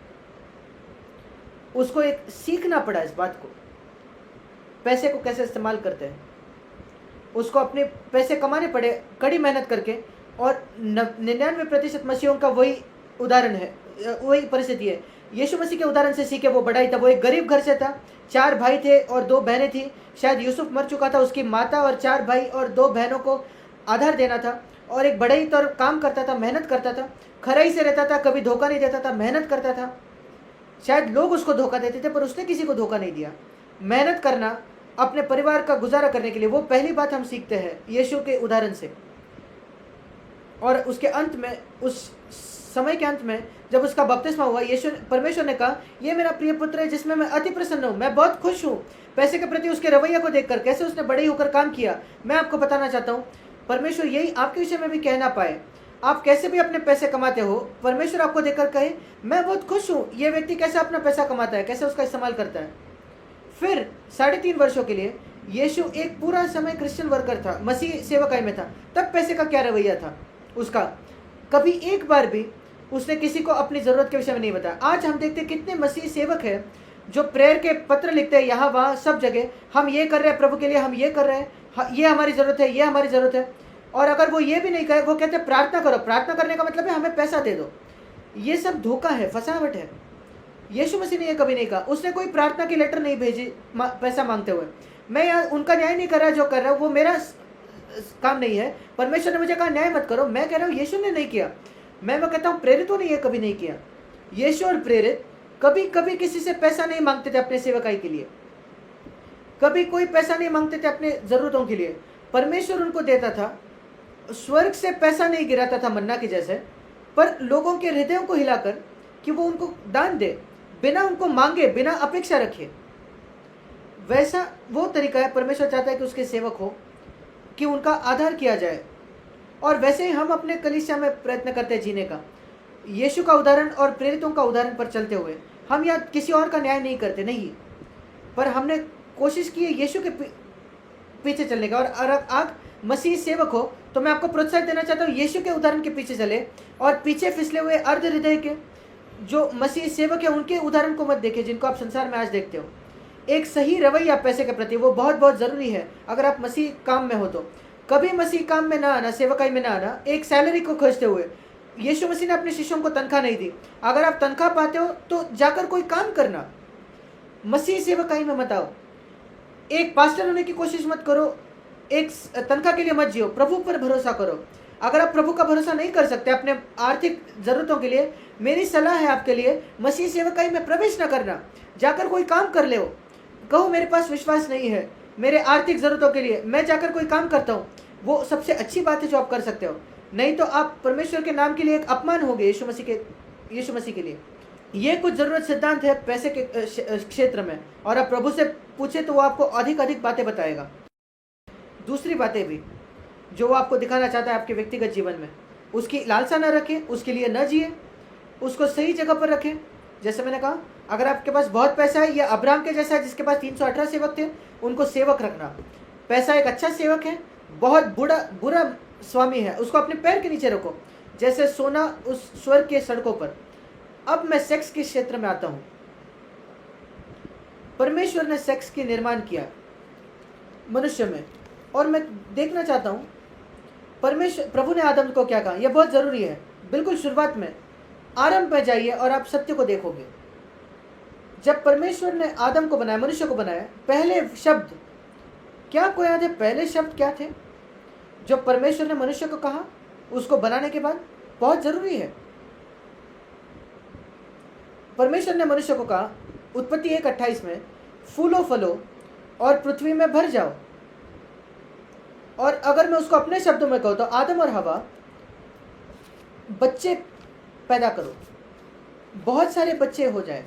उसको एक सीखना पड़ा इस बात को, पैसे को कैसे इस्तेमाल करते हैं। उसको अपने पैसे कमाने पड़े कड़ी मेहनत करके। और 99% मसीहों का वही उदाहरण है, वही परिस्थिति है। यीशु मसीह के उदाहरण से सीखे वो बढ़ई था। वो एक गरीब घर से था, 4 भाई थे और 2 बहनें थी। शायद यूसुफ मर चुका था, उसकी माता और 4 भाई और 2 बहनों को आधार देना था। और एक बढ़ई तो काम करता था, मेहनत करता था, खराई से रहता था, कभी धोखा नहीं देता था, मेहनत करता था। शायद लोग उसको धोखा देते थे, पर उसने किसी को धोखा नहीं दिया। मेहनत करना अपने परिवार का गुजारा करने के लिए, वो पहली बात हम सीखते हैं यीशु के उदाहरण से। और उसके अंत में, उस समय के अंत में, जब उसका बपतिस्मा हुआ, यीशु परमेश्वर ने कहा, ये मेरा प्रिय पुत्र है जिसमें मैं अति प्रसन्न हूँ, मैं बहुत खुश हूँ। पैसे के प्रति उसके रवैया को देखकर, कैसे उसने बड़े होकर काम किया, मैं आपको बताना चाहता हूँ। परमेश्वर यही आपके विषय में भी कहना पाए। आप कैसे भी अपने पैसे कमाते हो, परमेश्वर आपको देखकर कहे, मैं बहुत खुश हूँ ये व्यक्ति कैसे अपना पैसा कमाता है, कैसे उसका इस्तेमाल करता है। फिर 3.5 वर्षों के लिए यीशु एक पूरा समय क्रिश्चियन वर्कर था, मसीह सेवकाई में था। तब पैसे का क्या रवैया था उसका? कभी एक बार भी उसने किसी को अपनी ज़रूरत के विषय में नहीं बताया। आज हम देखते हैं कितने मसीह सेवक हैं जो प्रेयर के पत्र लिखते हैं, यहाँ वहाँ सब जगह, हम ये कर रहे हैं प्रभु के लिए, हम ये कर रहे हैं, ये हमारी ज़रूरत है, ये हमारी ज़रूरत है। और अगर वो ये भी नहीं कहे, वो कहते हैं प्रार्थना करो। प्रार्थना करने का मतलब है हमें पैसा दे दो। ये सब धोखा है, फसावट है। यीशु मसीह ने ये कभी नहीं कहा। उसने कोई प्रार्थना की लेटर नहीं भेजी पैसा मांगते हुए। मैं यहाँ उनका न्याय नहीं कर रहा, जो कर रहा हूँ वो मेरा काम नहीं है। परमेश्वर ने मुझे कहा न्याय मत करो, मैं कह रहा हूँ यीशु ने नहीं किया। मैं कहता हूँ प्रेरितों ने ये कभी नहीं किया। यीशु और प्रेरित कभी कभी किसी से पैसा नहीं मांगते थे अपने सेवकाई के लिए, कभी कोई पैसा नहीं मांगते थे अपने ज़रूरतों के लिए। परमेश्वर उनको देता था, स्वर्ग से पैसा नहीं गिराता था मन्ना के जैसे, पर लोगों के हृदयों को हिलाकर कि वो उनको दान दे, बिना उनको मांगे, बिना अपेक्षा रखे। वैसा वो तरीका है परमेश्वर चाहता है कि उसके सेवक हो, कि उनका आदर किया जाए। और वैसे ही हम अपने कलीसिया में प्रयत्न करते हैं जीने का, यीशु का उदाहरण और प्रेरितों का उदाहरण पर चलते हुए। हम यहाँ किसी और का न्याय नहीं करते, नहीं, पर हमने कोशिश की है यीशु के पीछे चलने का। और आप मसीह सेवक हो तो मैं आपको प्रोत्साहित देना चाहता हूँ, यीशु के उदाहरण के पीछे चले, और पीछे फिसले हुए अर्ध हृदय के जो मसीह सेवक है उनके उदाहरण को मत देखें, जिनको आप संसार में आज देखते हो। एक सही रवैया पैसे के प्रति, वो बहुत बहुत ज़रूरी है अगर आप मसीह काम में हो तो। कभी मसीह काम में ना आना, सेवकाई में ना आना एक सैलरी को खोजते हुए। यीशु मसीह ने अपने शिष्यों को तनख्वाह नहीं दी। अगर आप तनख्वाह पाते हो तो जाकर कोई काम करना, मसीह सेवकाई में मत आओ। एक पास्टर होने की कोशिश मत करो, एक तनख्वाह के लिए मत जियो, प्रभु पर भरोसा करो। अगर आप प्रभु का भरोसा नहीं कर सकते अपने आर्थिक ज़रूरतों के लिए, मेरी सलाह है आपके लिए, मसीह सेवकाई में प्रवेश न करना। जाकर कोई काम कर ले, कहो मेरे पास विश्वास नहीं है मेरे आर्थिक ज़रूरतों के लिए, मैं जाकर कोई काम करता हूँ, वो सबसे अच्छी बात है जो आप कर सकते हो। नहीं तो आप परमेश्वर के नाम के लिए एक अपमान होगे यीशु मसीह के लिए। ये कुछ ज़रूरत सिद्धांत है पैसे के क्षेत्र में, और आप प्रभु से पूछे तो वो आपको अधिक अधिक बातें बताएगा। दूसरी बातें भी जो वो आपको दिखाना चाहता है आपके व्यक्तिगत जीवन में, उसकी लालसा न रखें, उसके लिए न जिए, उसको सही जगह पर रखें। जैसे मैंने कहा, अगर आपके पास बहुत पैसा है, या अब्राहम के जैसा है जिसके पास 318 सेवक थे, उनको सेवक रखना। पैसा एक अच्छा सेवक है, बहुत बुरा स्वामी है, उसको अपने पैर के नीचे रखो, जैसे सोना उस स्वर्ग के सड़कों पर। अब मैं सेक्स के क्षेत्र में आता हूँ। परमेश्वर ने सेक्स की निर्माण किया मनुष्य में, और मैं देखना चाहता हूँ प्रभु ने आदम को क्या कहा। यह बहुत ज़रूरी है। बिल्कुल शुरुआत में, आरंभ में जाइए और आप सत्य को देखोगे। जब परमेश्वर ने आदम को बनाया, मनुष्य को बनाया, पहले शब्द क्या आपको याद है? पहले शब्द क्या थे जो परमेश्वर ने मनुष्य को कहा उसको बनाने के बाद? बहुत ज़रूरी है। परमेश्वर ने मनुष्य को कहा उत्पत्ति 1:28 में, फूलो फलो और पृथ्वी में भर जाओ। और अगर मैं उसको अपने शब्दों में कहूँ तो आदम और हवा, बच्चे पैदा करो, बहुत सारे बच्चे हो जाए।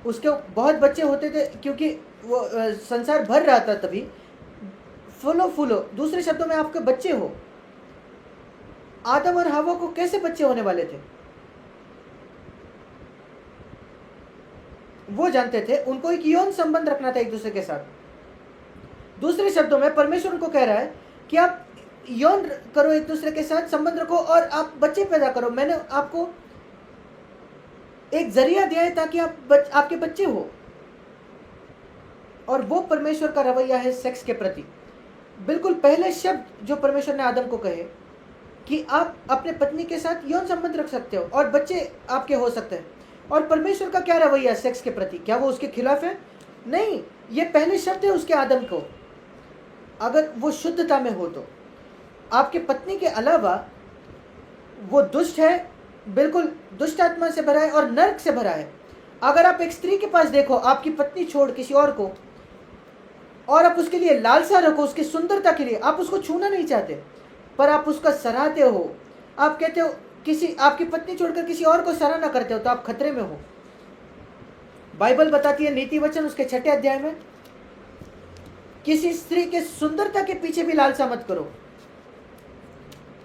उसके बहुत बच्चे होते थे क्योंकि वो संसार भर रहा था तभी। फूलो फूलो, दूसरे शब्दों में आपके बच्चे हो। आदम और हवा को कैसे बच्चे होने वाले थे वो जानते थे। उनको एक यौन संबंध रखना था एक दूसरे के साथ। दूसरे शब्दों में परमेश्वर उनको कह रहा है कि आप यौन करो, एक दूसरे के साथ संबंध रखो और आप बच्चे पैदा करो। मैंने आपको एक जरिया दिया है ताकि आपके बच्चे हो। और वो परमेश्वर का रवैया है सेक्स के प्रति। बिल्कुल पहले शब्द जो परमेश्वर ने आदम को कहे कि आप अपने पत्नी के साथ यौन संबंध रख सकते हो और बच्चे आपके हो सकते हैं। और परमेश्वर का क्या रवैया है सेक्स के प्रति? क्या वो उसके खिलाफ है? नहीं, ये पहले शब्द है उसके आदम को। अगर वो शुद्धता में हो तो आपके पत्नी के अलावा वो दुष्ट है, बिल्कुल दुष्ट आत्मा से भरा है और नर्क से भरा है। अगर आप एक स्त्री के पास देखो, आपकी पत्नी छोड़ किसी और को, और आप उसके लिए लालसा रखो, उसकी सुंदरता के लिए, आप उसको छूना नहीं चाहते पर आप उसका सराहते हो। आप कहते हो किसी आपकी पत्नी छोड़कर किसी और को सराहना करते हो तो आप खतरे में हो। बाइबल बताती है नीति वचन उसके 6 अध्याय में, किसी स्त्री के सुंदरता के पीछे भी लालसा मत करो।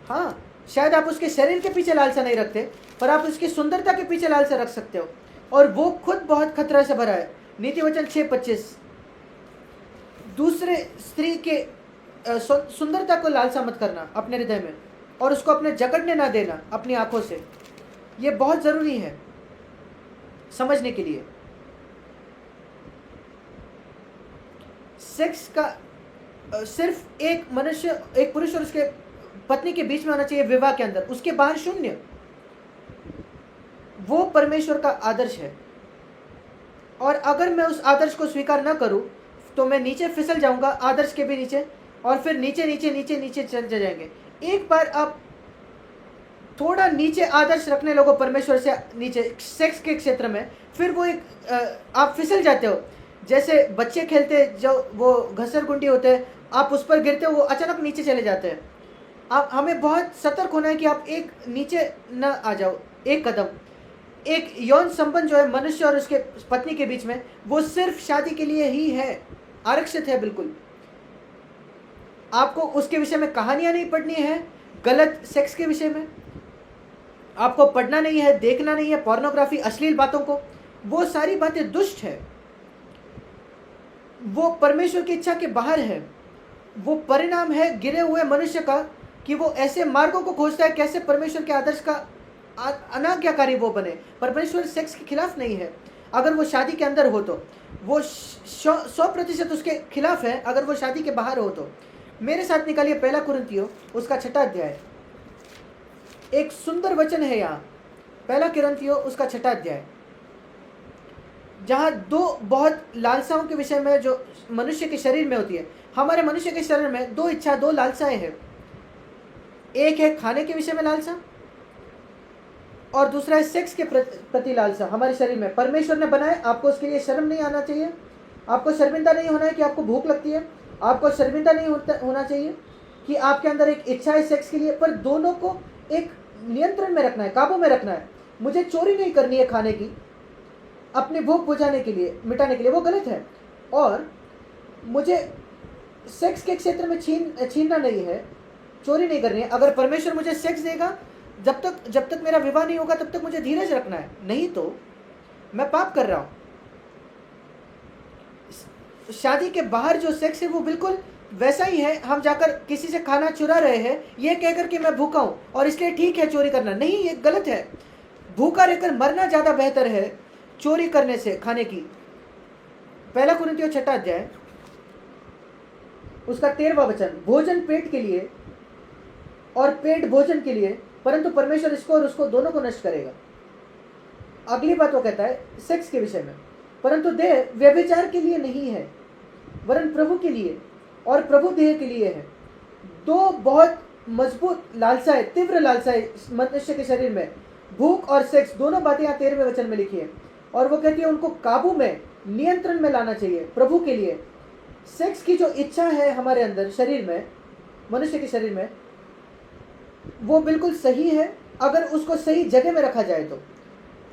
हाँ, शायद आप उसके शरीर के पीछे लालसा नहीं रखते पर आप उसकी सुंदरता के पीछे लालसा रख सकते हो, और वो खुद बहुत खतरा से भरा है। नीति वचन 6:25, दूसरे स्त्री के सुंदरता को लालसा मत करना अपने हृदय में, और उसको अपने जकड़ने ना देना अपनी आंखों से। ये बहुत जरूरी है समझने के लिए। सेक्स का सिर्फ एक मनुष्य, एक पुरुष और उसके पत्नी के बीच में होना चाहिए विवाह के अंदर, उसके बाहर शून्य। वो परमेश्वर का आदर्श है, और अगर मैं उस आदर्श को स्वीकार न करूं तो मैं नीचे फिसल जाऊंगा, आदर्श के भी नीचे, और फिर नीचे नीचे नीचे नीचे चलते जाएंगे। एक बार आप थोड़ा नीचे आदर्श रखने लगो परमेश्वर से नीचे सेक्स के क्षेत्र में, फिर वो एक आप फिसल जाते हो। जैसे बच्चे खेलते जो वो घसर गुंडी होते हैं, आप उस पर गिरते हो, वो अचानक नीचे चले जाते हैं। आप हमें बहुत सतर्क होना है कि आप एक नीचे न आ जाओ, एक कदम। एक यौन संबंध जो है मनुष्य और उसके पत्नी के बीच में, वो सिर्फ शादी के लिए ही है, आरक्षित है बिल्कुल। आपको उसके विषय में कहानियां नहीं पढ़नी है, गलत सेक्स के विषय में आपको पढ़ना नहीं है, देखना नहीं है, पोर्नोग्राफी, अश्लील बातों को। वो सारी बातें दुष्ट है, वो परमेश्वर की इच्छा के बाहर है। वो परिणाम है गिरे हुए मनुष्य का कि वो ऐसे मार्गों को खोजता है कैसे परमेश्वर के आदर्श का अनाज्ञाकारी वो बने। परमेश्वर सेक्स के खिलाफ नहीं है। अगर वो शादी के अंदर हो तो वो 100% उसके खिलाफ है। अगर वो शादी के बाहर हो तो मेरे साथ निकालिए 1 कुरिन्थियों उसका 6 अध्याय। एक सुंदर वचन है यहाँ, 1 कुरिन्थियों उसका 6 अध्याय, जहाँ दो बहुत लालसाओं के विषय में जो मनुष्य के शरीर में होती है। हमारे मनुष्य के शरीर में 2 इच्छा, 2 लालसाएं हैं। एक है खाने के विषय में लालसा, और दूसरा है सेक्स के प्रति लालसा। हमारे शरीर में परमेश्वर ने बनाया, आपको उसके लिए शर्म नहीं आना चाहिए, आपको शर्मिंदा नहीं होना है कि आपको भूख लगती है, आपको शर्मिंदा नहीं होना चाहिए कि आपके अंदर एक इच्छा है सेक्स के लिए, पर दोनों को एक नियंत्रण में रखना है, काबू में रखना है। मुझे चोरी नहीं करनी है खाने की अपनी भूख बुझाने के लिए, मिटाने के लिए, वो गलत है। और मुझे सेक्स के क्षेत्र में छीनना नहीं है, चोरी नहीं करनी है। अगर परमेश्वर मुझे सेक्स देगा, जब तक मेरा विवाह नहीं होगा तब तक मुझे धीरज रखना है, नहीं तो मैं पाप कर रहा हूं। शादी के बाहर जो सेक्स है वो बिल्कुल वैसा ही है। हम जाकर किसी से खाना चुरा रहे हैं ये कहकर कि मैं भूखा हूं और इसलिए ठीक है चोरी करना, नहीं, ये गलत है। भूखा रहकर मरना ज्यादा बेहतर है चोरी करने से खाने की। 1 कुरिन्थियों 6 अध्याय उसका 13वां वचन, भोजन पेट के लिए और पेट भोजन के लिए, परंतु परमेश्वर इसको और उसको दोनों को नष्ट करेगा। अगली बात वो कहता है सेक्स के विषय में, परंतु देह व्यभिचार के लिए नहीं है वरन प्रभु के लिए, और प्रभु देह के लिए है। 2 बहुत मजबूत लालसाएं, तीव्र लालसाएं मनुष्य के शरीर में, भूख और सेक्स, दोनों बातें यहाँ 13वें वचन में लिखी है। और वो कहती है उनको काबू में, नियंत्रण में लाना चाहिए प्रभु के लिए। सेक्स की जो इच्छा है हमारे अंदर शरीर में, मनुष्य के शरीर में, वो बिल्कुल सही है अगर उसको सही जगह में रखा जाए तो।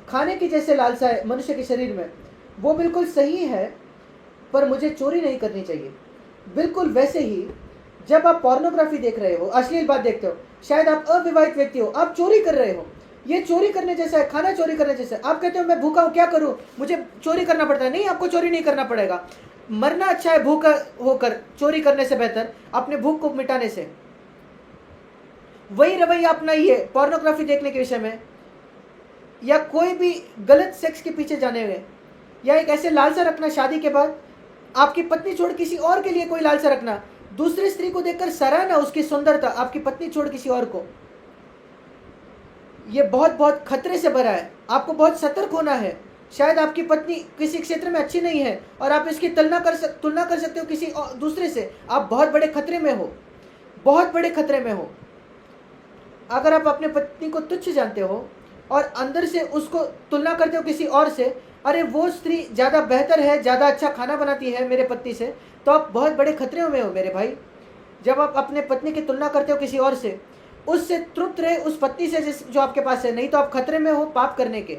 खाने की जैसे लालसा है मनुष्य के शरीर में, वो बिल्कुल सही है, पर मुझे चोरी नहीं करनी चाहिए। बिल्कुल वैसे ही जब आप पोर्नोग्राफी देख रहे हो, अश्लील बात देखते हो, शायद आप अविवाहित व्यक्ति हो, आप चोरी कर रहे हो, ये चोरी करने जैसा है, खाना चोरी करने जैसा है। आप कहते हो मैं भूखा हूं, क्या करूं, मुझे चोरी करना पड़ता है। नहीं, आपको चोरी नहीं करना पड़ेगा। मरना अच्छा है भूखा होकर चोरी करने से बेहतर, अपने भूख को मिटाने से। वही रवैया अपनाइए पोर्नोग्राफी देखने के विषय में, या कोई भी गलत सेक्स के पीछे जाने में, या एक ऐसे लालसा रखना शादी के बाद, आपकी पत्नी छोड़ किसी और के लिए कोई लालसा रखना, दूसरी स्त्री को देखकर सराहना उसकी सुंदरता, आपकी पत्नी छोड़ किसी और को। यह बहुत बहुत खतरे से भरा है, आपको बहुत सतर्क होना है। शायद आपकी पत्नी किसी क्षेत्र में अच्छी नहीं है और आप इसकी तुलना कर सकते हो किसी दूसरे से। आप बहुत बड़े खतरे में हो, बहुत बड़े खतरे में हो। अगर आप अपने पत्नी को तुच्छ जानते हो और अंदर से उसको तुलना करते हो किसी और से, अरे वो स्त्री ज़्यादा बेहतर है, ज़्यादा अच्छा खाना बनाती है मेरे पत्नी से, तो आप बहुत बड़े खतरे में हो मेरे भाई। जब आप अपने पत्नी की तुलना करते हो किसी और से, उससे तृप्त रहे उस पत्नी से जो आपके पास है, नहीं तो आप खतरे में हो पाप करने के।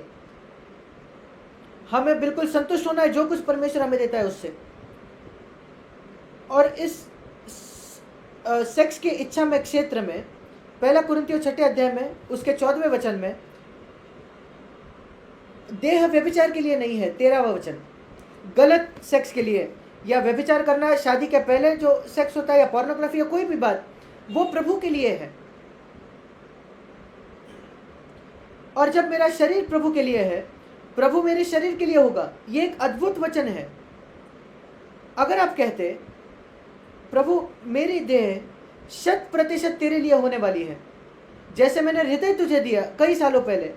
हमें बिल्कुल संतुष्ट होना है जो कुछ परमेश्वर हमें देता है उससे। और इस सेक्स की इच्छा में क्षेत्र में 1 कुरिन्थियों 6 अध्याय में उसके 14वें वचन में, देह व्यभिचार के लिए नहीं है, 13वां वचन, गलत सेक्स के लिए, या व्यभिचार करना शादी के पहले जो सेक्स होता है, या पोर्नोग्राफी या कोई भी बात, वो प्रभु के लिए है। और जब मेरा शरीर प्रभु के लिए है, प्रभु मेरे शरीर के लिए होगा। ये एक अद्भुत वचन है। अगर आप कहते प्रभु मेरी देह 100% तेरे लिए होने वाली है, जैसे मैंने हृदय तुझे दिया कई सालों पहले,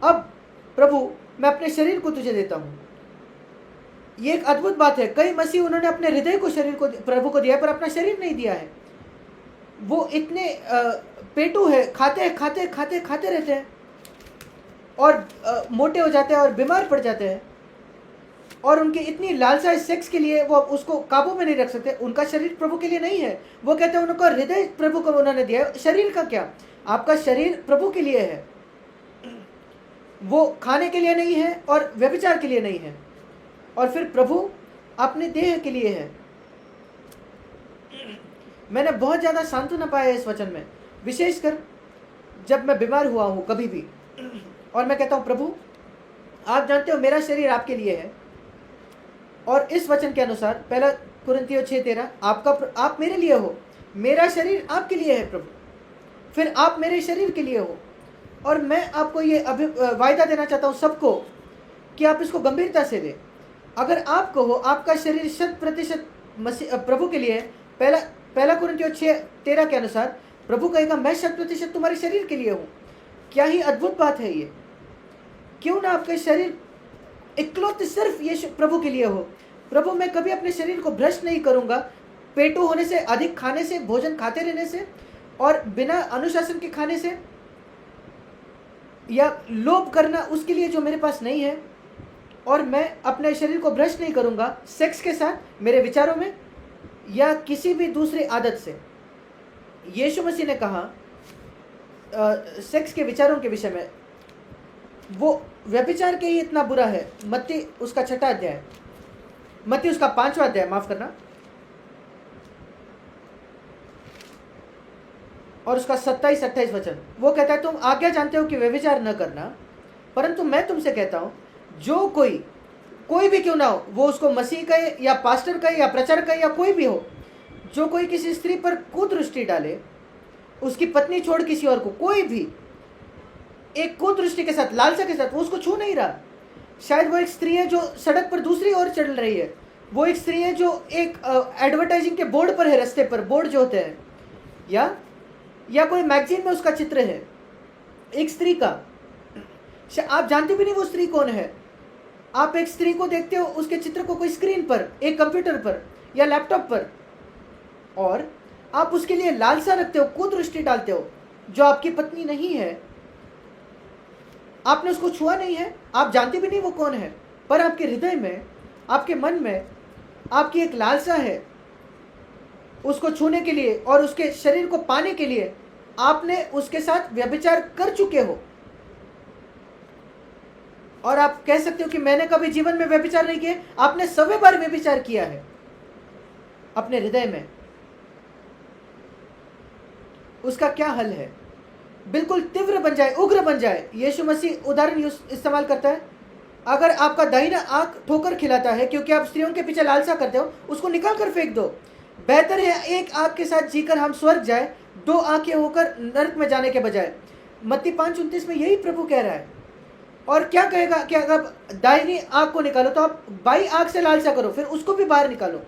अब प्रभु मैं अपने शरीर को तुझे देता हूं। ये एक अद्भुत बात है। कई मसीह उन्होंने अपने हृदय को शरीर को प्रभु को दिया, पर अपना शरीर नहीं दिया है। वो इतने पेटू है, खाते खाते खाते खाते रहते हैं और मोटे हो जाते हैं और बीमार पड़ जाते हैं, और उनकी इतनी लालसा है सेक्स के लिए, वो उसको काबू में नहीं रख सकते। उनका शरीर प्रभु के लिए नहीं है। वो कहते हैं उनका हृदय प्रभु को उन्होंने दिया है। शरीर का क्या, आपका शरीर प्रभु के लिए है, वो खाने के लिए नहीं है और व्यभिचार के लिए नहीं है। और फिर प्रभु अपने देह के लिए है। मैंने बहुत ज़्यादा सांत्वना पाया इस वचन में, विशेषकर जब मैं बीमार हुआ हूँ कभी भी, और मैं कहता हूँ प्रभु आप जानते हो मेरा शरीर आपके लिए है। और इस वचन के अनुसार 1 कुरिन्थियों 6:13, आप मेरे लिए हो, मेरा शरीर आपके लिए है प्रभु, फिर आप मेरे शरीर के लिए हो। और मैं आपको ये वायदा देना चाहता हूँ सबको कि आप इसको गंभीरता से लें। अगर आप कहो आपका शरीर 100% प्रभु के लिए है, 1 कुरिन्थियों 6:13 के अनुसार प्रभु कहेगा मैं 100% तुम्हारे शरीर के लिए हूँ। क्या ही अद्भुत बात है ये। क्यों ना आपके शरीर इकलौते सिर्फ ये प्रभु के लिए हो। प्रभु मैं कभी अपने शरीर को भ्रष्ट नहीं करूँगा, पेटू होने से, अधिक खाने से, भोजन खाते रहने से, और बिना अनुशासन के खाने से, या लोभ करना उसके लिए जो मेरे पास नहीं है। और मैं अपने शरीर को भ्रष्ट नहीं करूँगा सेक्स के साथ, मेरे विचारों में, या किसी भी दूसरी आदत से। यीशु मसीह ने कहा सेक्स के विचारों के विषय में, वो व्यभिचार के ही इतना बुरा है। मत्ती उसका 6 अध्याय, मत्ती उसका 5वां अध्याय, माफ करना, और उसका 27-28 वचन, वो कहता है तुम आज्ञा जानते हो कि व्यभिचार न करना, परंतु मैं तुमसे कहता हूं जो कोई भी क्यों ना हो, वो उसको मसीह कहे या पास्टर कहे या प्रचारक कहे या कोई भी हो, जो कोई किसी स्त्री पर कुदृष्टि डाले, उसकी पत्नी छोड़ किसी और को, कोई भी एक कुदृष्टि के साथ, लालसा के साथ, वो उसको छू नहीं रहा। शायद वो एक स्त्री है जो सड़क पर दूसरी ओर चल रही है, वो एक स्त्री है जो एक एडवर्टाइजिंग के बोर्ड पर है, रास्ते पर बोर्ड जो होते हैं, या कोई मैगजीन में उसका चित्र है एक स्त्री का, आप जानते भी नहीं वो स्त्री कौन है। आप एक स्त्री को देखते हो, उसके चित्र को कोई स्क्रीन पर, एक कंप्यूटर पर या लैपटॉप पर, और आप उसके लिए लालसा रखते हो, कुदृष्टि डालते हो, जो आपकी पत्नी नहीं है। आपने उसको छुआ नहीं है, आप जानते भी नहीं वो कौन है, पर आपके हृदय में, आपके मन में आपकी एक लालसा है उसको छूने के लिए और उसके शरीर को पाने के लिए आपने उसके साथ व्यभिचार कर चुके हो। और आप कह सकते हो कि मैंने कभी जीवन में व्यभिचार नहीं किया। आपने सभी बार व्यभिचार किया है अपने हृदय में। उसका क्या हल है? बिल्कुल तीव्र बन जाए, उग्र बन जाए। यीशु मसीह उदाहरण इस्तेमाल करता है, अगर आपका दाहिना आंख ठोकर खिलाता है क्योंकि आप स्त्रियों के पीछे लालसा करते हो, उसको निकाल कर फेंक दो। बेहतर है एक आंख के साथ जीकर हम स्वर्ग जाए, दो आंखें होकर नरक में जाने के बजाय। मत्ती 5:29 में यही प्रभु कह रहा है। और क्या कहेगा कि अगर दाहिनी आंख को निकालो तो आप बाई आंख से लालसा करो, फिर उसको भी बाहर निकालो।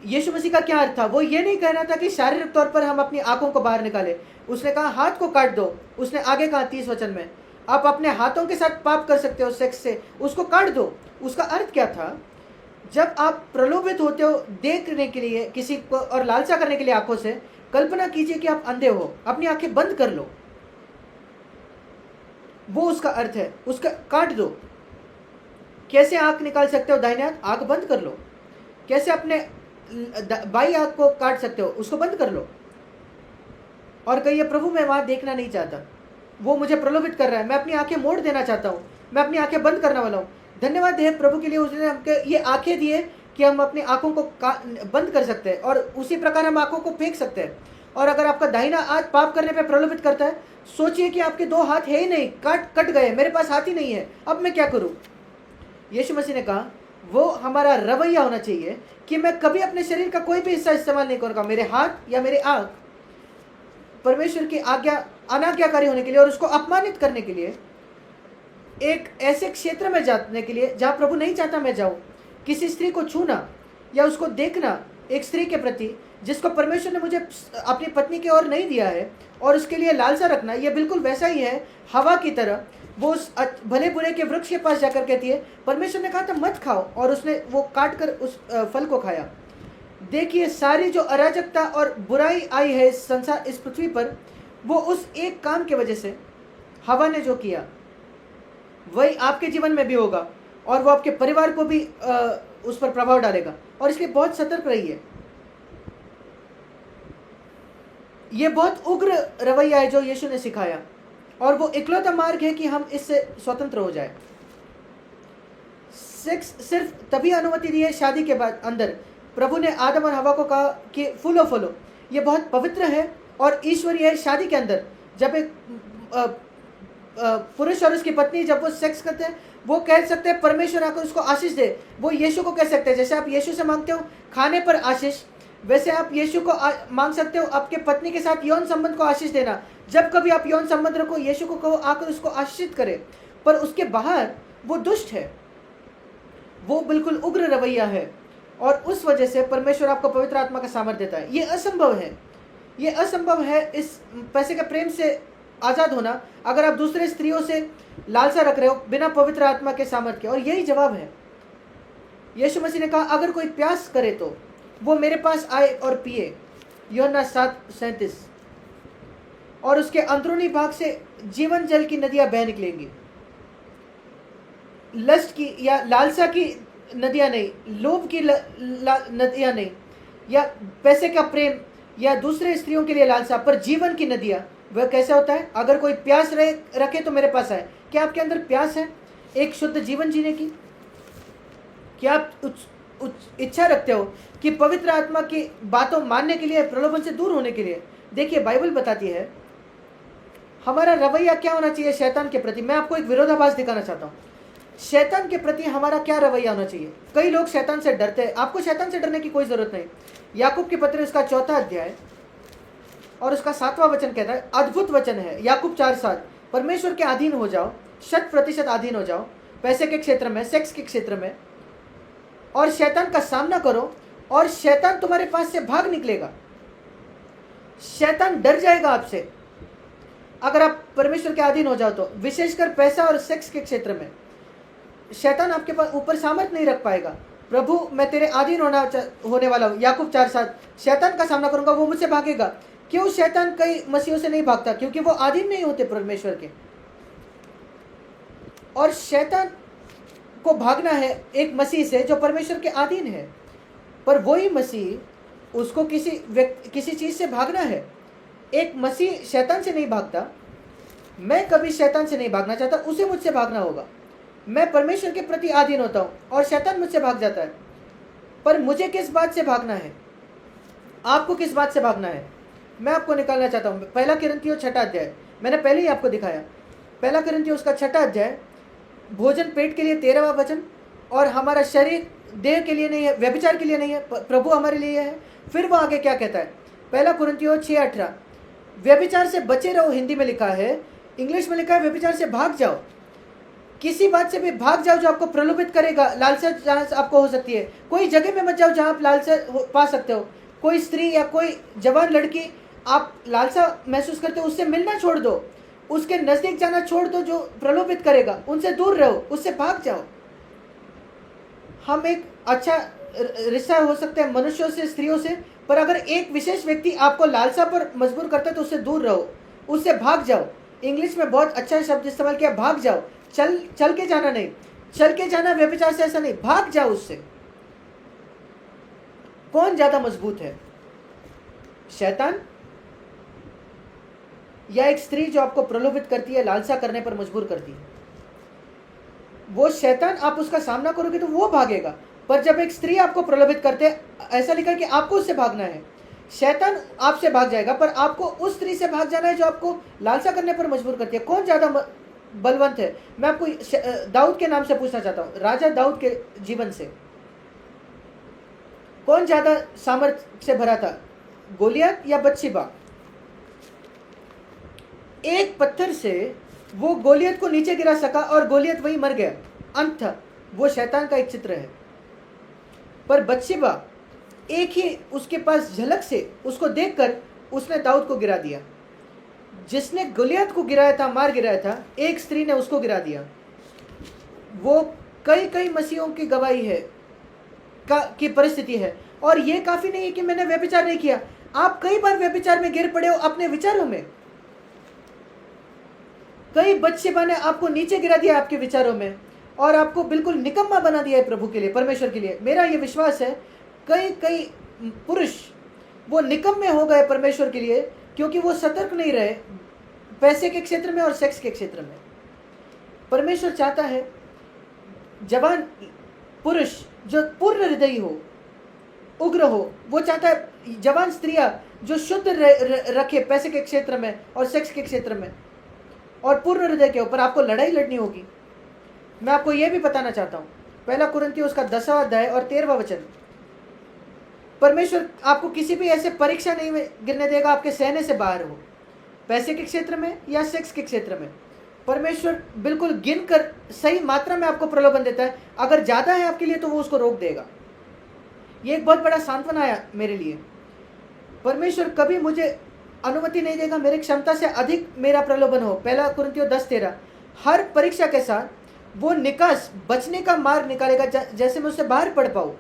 यीशु मसीह का क्या अर्थ था? वो ये नहीं कहना था कि शारीरिक तौर पर हम अपनी आंखों को बाहर निकाले। उसने कहा हाथ को काट दो। उसने आगे कहा 30 वचन में, आप अपने हाथों के साथ पाप कर सकते हो सेक्स से, उसको काट दो। उसका अर्थ क्या था? जब आप प्रलोभित होते हो देखने के लिए किसी को और लालसा करने के लिए आंखों से, कल्पना कीजिए कि आप अंधे हो, अपनी आंखें बंद कर लो। वो उसका अर्थ है, उसका काट दो। कैसे आंख निकाल सकते हो? दाहिने हाथ, आंख बंद कर लो। कैसे अपने बाई आंख को काट सकते हो? उसको बंद कर लो। और कहिए प्रभु मैं वहां देखना नहीं चाहता, वो मुझे प्रलोभित कर रहा है, मैं अपनी आंखें मोड़ देना चाहता हूँ, मैं अपनी आंखें बंद करने वाला हूँ। धन्यवाद है प्रभु के लिए, उसने हमको ये आंखें दिए कि हम अपनी आंखों को बंद कर सकते हैं और उसी प्रकार हम आंखों को फेंक सकते हैं। और अगर आपका दाहिना हाथ पाप करने पे प्रलोभित करता है, सोचिए कि आपके दो हाथ है ही नहीं, कट गए, मेरे पास हाथ ही नहीं है, अब मैं क्या करूं? यीशु मसीह ने कहा वो हमारा रवैया होना चाहिए कि मैं कभी अपने शरीर का कोई भी हिस्सा इस्तेमाल नहीं करूंगा, मेरे हाथ या मेरे आंख परमेश्वर की आज्ञा अनाज्ञाकारी होने के लिए और उसको अपमानित करने के लिए, एक ऐसे क्षेत्र में जाने के लिए जहां प्रभु नहीं चाहता मैं जाऊं। किसी स्त्री को छूना या उसको देखना एक स्त्री के प्रति जिसको परमेश्वर ने मुझे अपनी पत्नी की ओर नहीं दिया है और उसके लिए लालसा रखना, यह बिल्कुल वैसा ही है हवा की तरह। वो उस भले बुरे के वृक्ष के पास जाकर कहती है परमेश्वर ने कहा था मत खाओ, और उसने वो काट कर उस फल को खाया। देखिए सारी जो अराजकता और बुराई आई है इस संसार, इस पृथ्वी पर, वो उस एक काम की वजह से, हवा ने जो किया वही आपके जीवन में भी होगा और वो आपके परिवार को भी उस पर प्रभाव डालेगा। और इसलिए बहुत सतर्क रहिए। ये बहुत उग्र रवैया है जो यीशु ने सिखाया और वो इकलौता मार्ग है कि हम इससे स्वतंत्र हो जाए। सेक्स सिर्फ तभी अनुमति दी है शादी के बाद अंदर। प्रभु ने आदम और हवा को कहा कि फूलो फूलो, ये बहुत पवित्र है और ईश्वरीय है। शादी के अंदर जब एक पुरुष और उसकी पत्नी जब वो सेक्स करते हैं, वो कह सकते हैं परमेश्वर आकर उसको आशीष दे। वो यीशु को कह सकते हैं, जैसे आप यीशु से मांगते हो खाने पर आशीष, वैसे आप यीशु को मांग सकते हो आपके पत्नी के साथ यौन संबंध को आशीष देना। जब कभी आप यौन संबंध रखो, यीशु को कहो आकर उसको आशीषित करे। पर उसके बाहर वो दुष्ट है, वो बिल्कुल उग्र रवैया है और उस वजह से परमेश्वर आपको पवित्र आत्मा का सामर्थ्य देता है। ये असंभव है, ये असंभव है इस पैसे के प्रेम से आज़ाद होना अगर आप दूसरे स्त्रियों से लालसा रख रहे हो बिना पवित्र आत्मा के सामर्थ्य के। और यही जवाब है। यीशु मसीह ने कहा अगर कोई प्यास करे तो वो मेरे पास आए और पिए, यूहन्ना 7:37। और उसके अंदरूनी भाग से जीवन जल की नदियां बह निकलेंगी। लस्ट की या लालसा की नदियां नहीं, लोभ की नदियां नहीं, या पैसे का प्रेम या दूसरे स्त्रियों के लिए लालसा, पर जीवन की नदियां। वह कैसे होता है? अगर कोई प्यास रखे तो मेरे पास आए। क्या आपके अंदर प्यास है एक शुद्ध जीवन जीने की? क्या आप इच्छा रखते हो कि पवित्र आत्मा की बातों मानने के लिए, प्रलोभन से दूर होने के लिए? देखिए बाइबल बताती है हमारा रवैया क्या होना चाहिए शैतान के प्रति। मैं आपको एक विरोधाभास दिखाना चाहता हूँ। शैतान के प्रति हमारा क्या रवैया होना चाहिए? कई लोग शैतान से डरते हैं। आपको शैतान से डरने की कोई जरूरत नहीं। याकूब की पत्री उसका 4था अध्याय और उसका 7वां वचन कहता है, अद्भुत वचन है, याकूब 4:7, परमेश्वर के अधीन हो जाओ, 100% अधीन हो जाओ, पैसे के क्षेत्र में, सेक्स के क्षेत्र में, और शैतान का सामना करो और शैतान तुम्हारे पास से भाग निकलेगा। शैतान डर जाएगा आपसे अगर आप परमेश्वर के अधीन हो जाओ तो। विशेषकर पैसा और सेक्स के क्षेत्र में शैतान आपके पास ऊपर सामर्थ्य नहीं रख पाएगा। प्रभु मैं तेरे अधीन होने वाला हूँ, याकूब 4:7, शैतान का सामना करूंगा, वो मुझसे भागेगा। क्यों शैतान कई मसीहों से नहीं भागता? क्योंकि वो अधीन नहीं होते परमेश्वर के। और शैतान को भागना है एक मसीह से जो परमेश्वर के अधीन है। पर वही मसीह, उसको किसी चीज से भागना है। एक मसीह शैतान से नहीं भागता। मैं कभी शैतान से नहीं भागना चाहता, उसे मुझसे भागना होगा। मैं परमेश्वर के प्रति आधीन होता हूँ और शैतान मुझसे भाग जाता है। पर मुझे किस बात से भागना है? आपको किस बात से भागना है? मैं आपको निकालना चाहता हूँ। 1 कुरिन्थियों 6 अध्याय, मैंने पहले ही आपको दिखाया। 1 कुरिन्थियों उसका 6 अध्याय, भोजन पेट के लिए 13वां वचन, और हमारा शरीर देह के लिए नहीं है, व्यभिचार के लिए नहीं है, प्रभु हमारे लिए है। फिर वो आगे क्या कहता है? 1 कुरिन्थियों 6:18, व्यभिचार से बचे रहो, हिंदी में लिखा है, इंग्लिश में लिखा है व्यभिचार से भाग जाओ। किसी बात से भी भाग जाओ जो आपको प्रलोभित करेगा, लालसा जहां आपको हो सकती है। कोई जगह में मत जाओ जहां आप लालसा पा सकते हो। कोई स्त्री या कोई जवान लड़की आप लालसा महसूस करते हो, उससे मिलना छोड़ दो, उसके नजदीक जाना छोड़ दो जो प्रलोभित करेगा। उनसे दूर रहो, उससे भाग जाओ। हम एक अच्छा रिश्ता हो सकता है मनुष्यों से, स्त्रियों से, पर अगर एक विशेष व्यक्ति आपको लालसा पर मजबूर करता है तो उससे दूर रहो, उससे भाग जाओ। इंग्लिश में बहुत अच्छा शब्द इस्तेमाल किया, भाग जाओ। चल के जाना नहीं, चल के जाना व्यभिचार से ऐसा नहीं, भाग जाओ उससे। कौन ज्यादा मजबूत है, शैतान या एक स्त्री जो आपको प्रलोभित करती है, लालसा करने पर मजबूर करती है? वो शैतान, आप उसका सामना करोगे तो वो भागेगा। पर जब एक स्त्री आपको प्रलोभित करते, ऐसा लिखा कि आपको उससे भागना है, शैतान आपसे भाग जाएगा, पर आपको उस स्त्री से भाग जाना है जो आपको लालसा करने पर मजबूर करती है। कौन ज्यादा बलवंत है? मैं आपको दाऊद के नाम से पूछना चाहता हूं, राजा दाऊद के जीवन से कौन ज्यादा सामर्थ्य से भरा था, गोलियत या बत्शेबा? एक पत्थर से वो गोलियत को नीचे गिरा सका और गोलियत वही मर गया। अंत था। वो शैतान का एक चित्र है। पर बत्शेबा एक ही उसके पास झलक से, उसको देखकर उसने दाऊद को गिरा दिया। जिसने गोलियत को गिराया था, मार गिराया था, एक स्त्री ने उसको गिरा दिया। वो कई मसीहों की गवाही है की परिस्थिति है। और ये काफी नहीं है कि मैंने व्यभिचार नहीं किया। आप कई बार व्यभिचार में गिर पड़े हो अपने विचारों में। कई बत्शेबा ने आपको नीचे गिरा दिया आपके विचारों में और आपको बिल्कुल निकम्मा बना दिया है प्रभु के लिए, परमेश्वर के लिए। मेरा ये विश्वास है कई पुरुष वो निकम्मे हो गए परमेश्वर के लिए, क्योंकि वो सतर्क नहीं रहे पैसे के क्षेत्र में और सेक्स के क्षेत्र में। परमेश्वर चाहता है जवान पुरुष जो पूर्ण हृदयी हो, उग्र हो। वो चाहता है जवान स्त्रियां जो शुद्ध रखे पैसे के क्षेत्र में और सेक्स के क्षेत्र में और पूर्ण हृदय के ऊपर। आपको लड़ाई लड़नी होगी। मैं आपको यह भी बताना चाहता हूं, 1 कुरिन्थियों उसका 10वां अध्याय और 13वां वचन, परमेश्वर आपको किसी भी ऐसे परीक्षा नहीं गिरने देगा आपके सहने से बाहर हो, पैसे के क्षेत्र में या सेक्स के क्षेत्र में। परमेश्वर बिल्कुल गिन कर सही मात्रा में आपको प्रलोभन देता है। अगर ज्यादा है आपके लिए तो वो उसको रोक देगा। ये एक बहुत बड़ा सांत्वना आया मेरे लिए। परमेश्वर कभी मुझे अनुमति नहीं देगा मेरी क्षमता से अधिक मेरा प्रलोभन हो। 1 कुरिन्थियों 10:13, हर परीक्षा के साथ वो निकास, बचने का मार्ग निकालेगा जैसे मैं उससे बाहर पड़ पाऊं,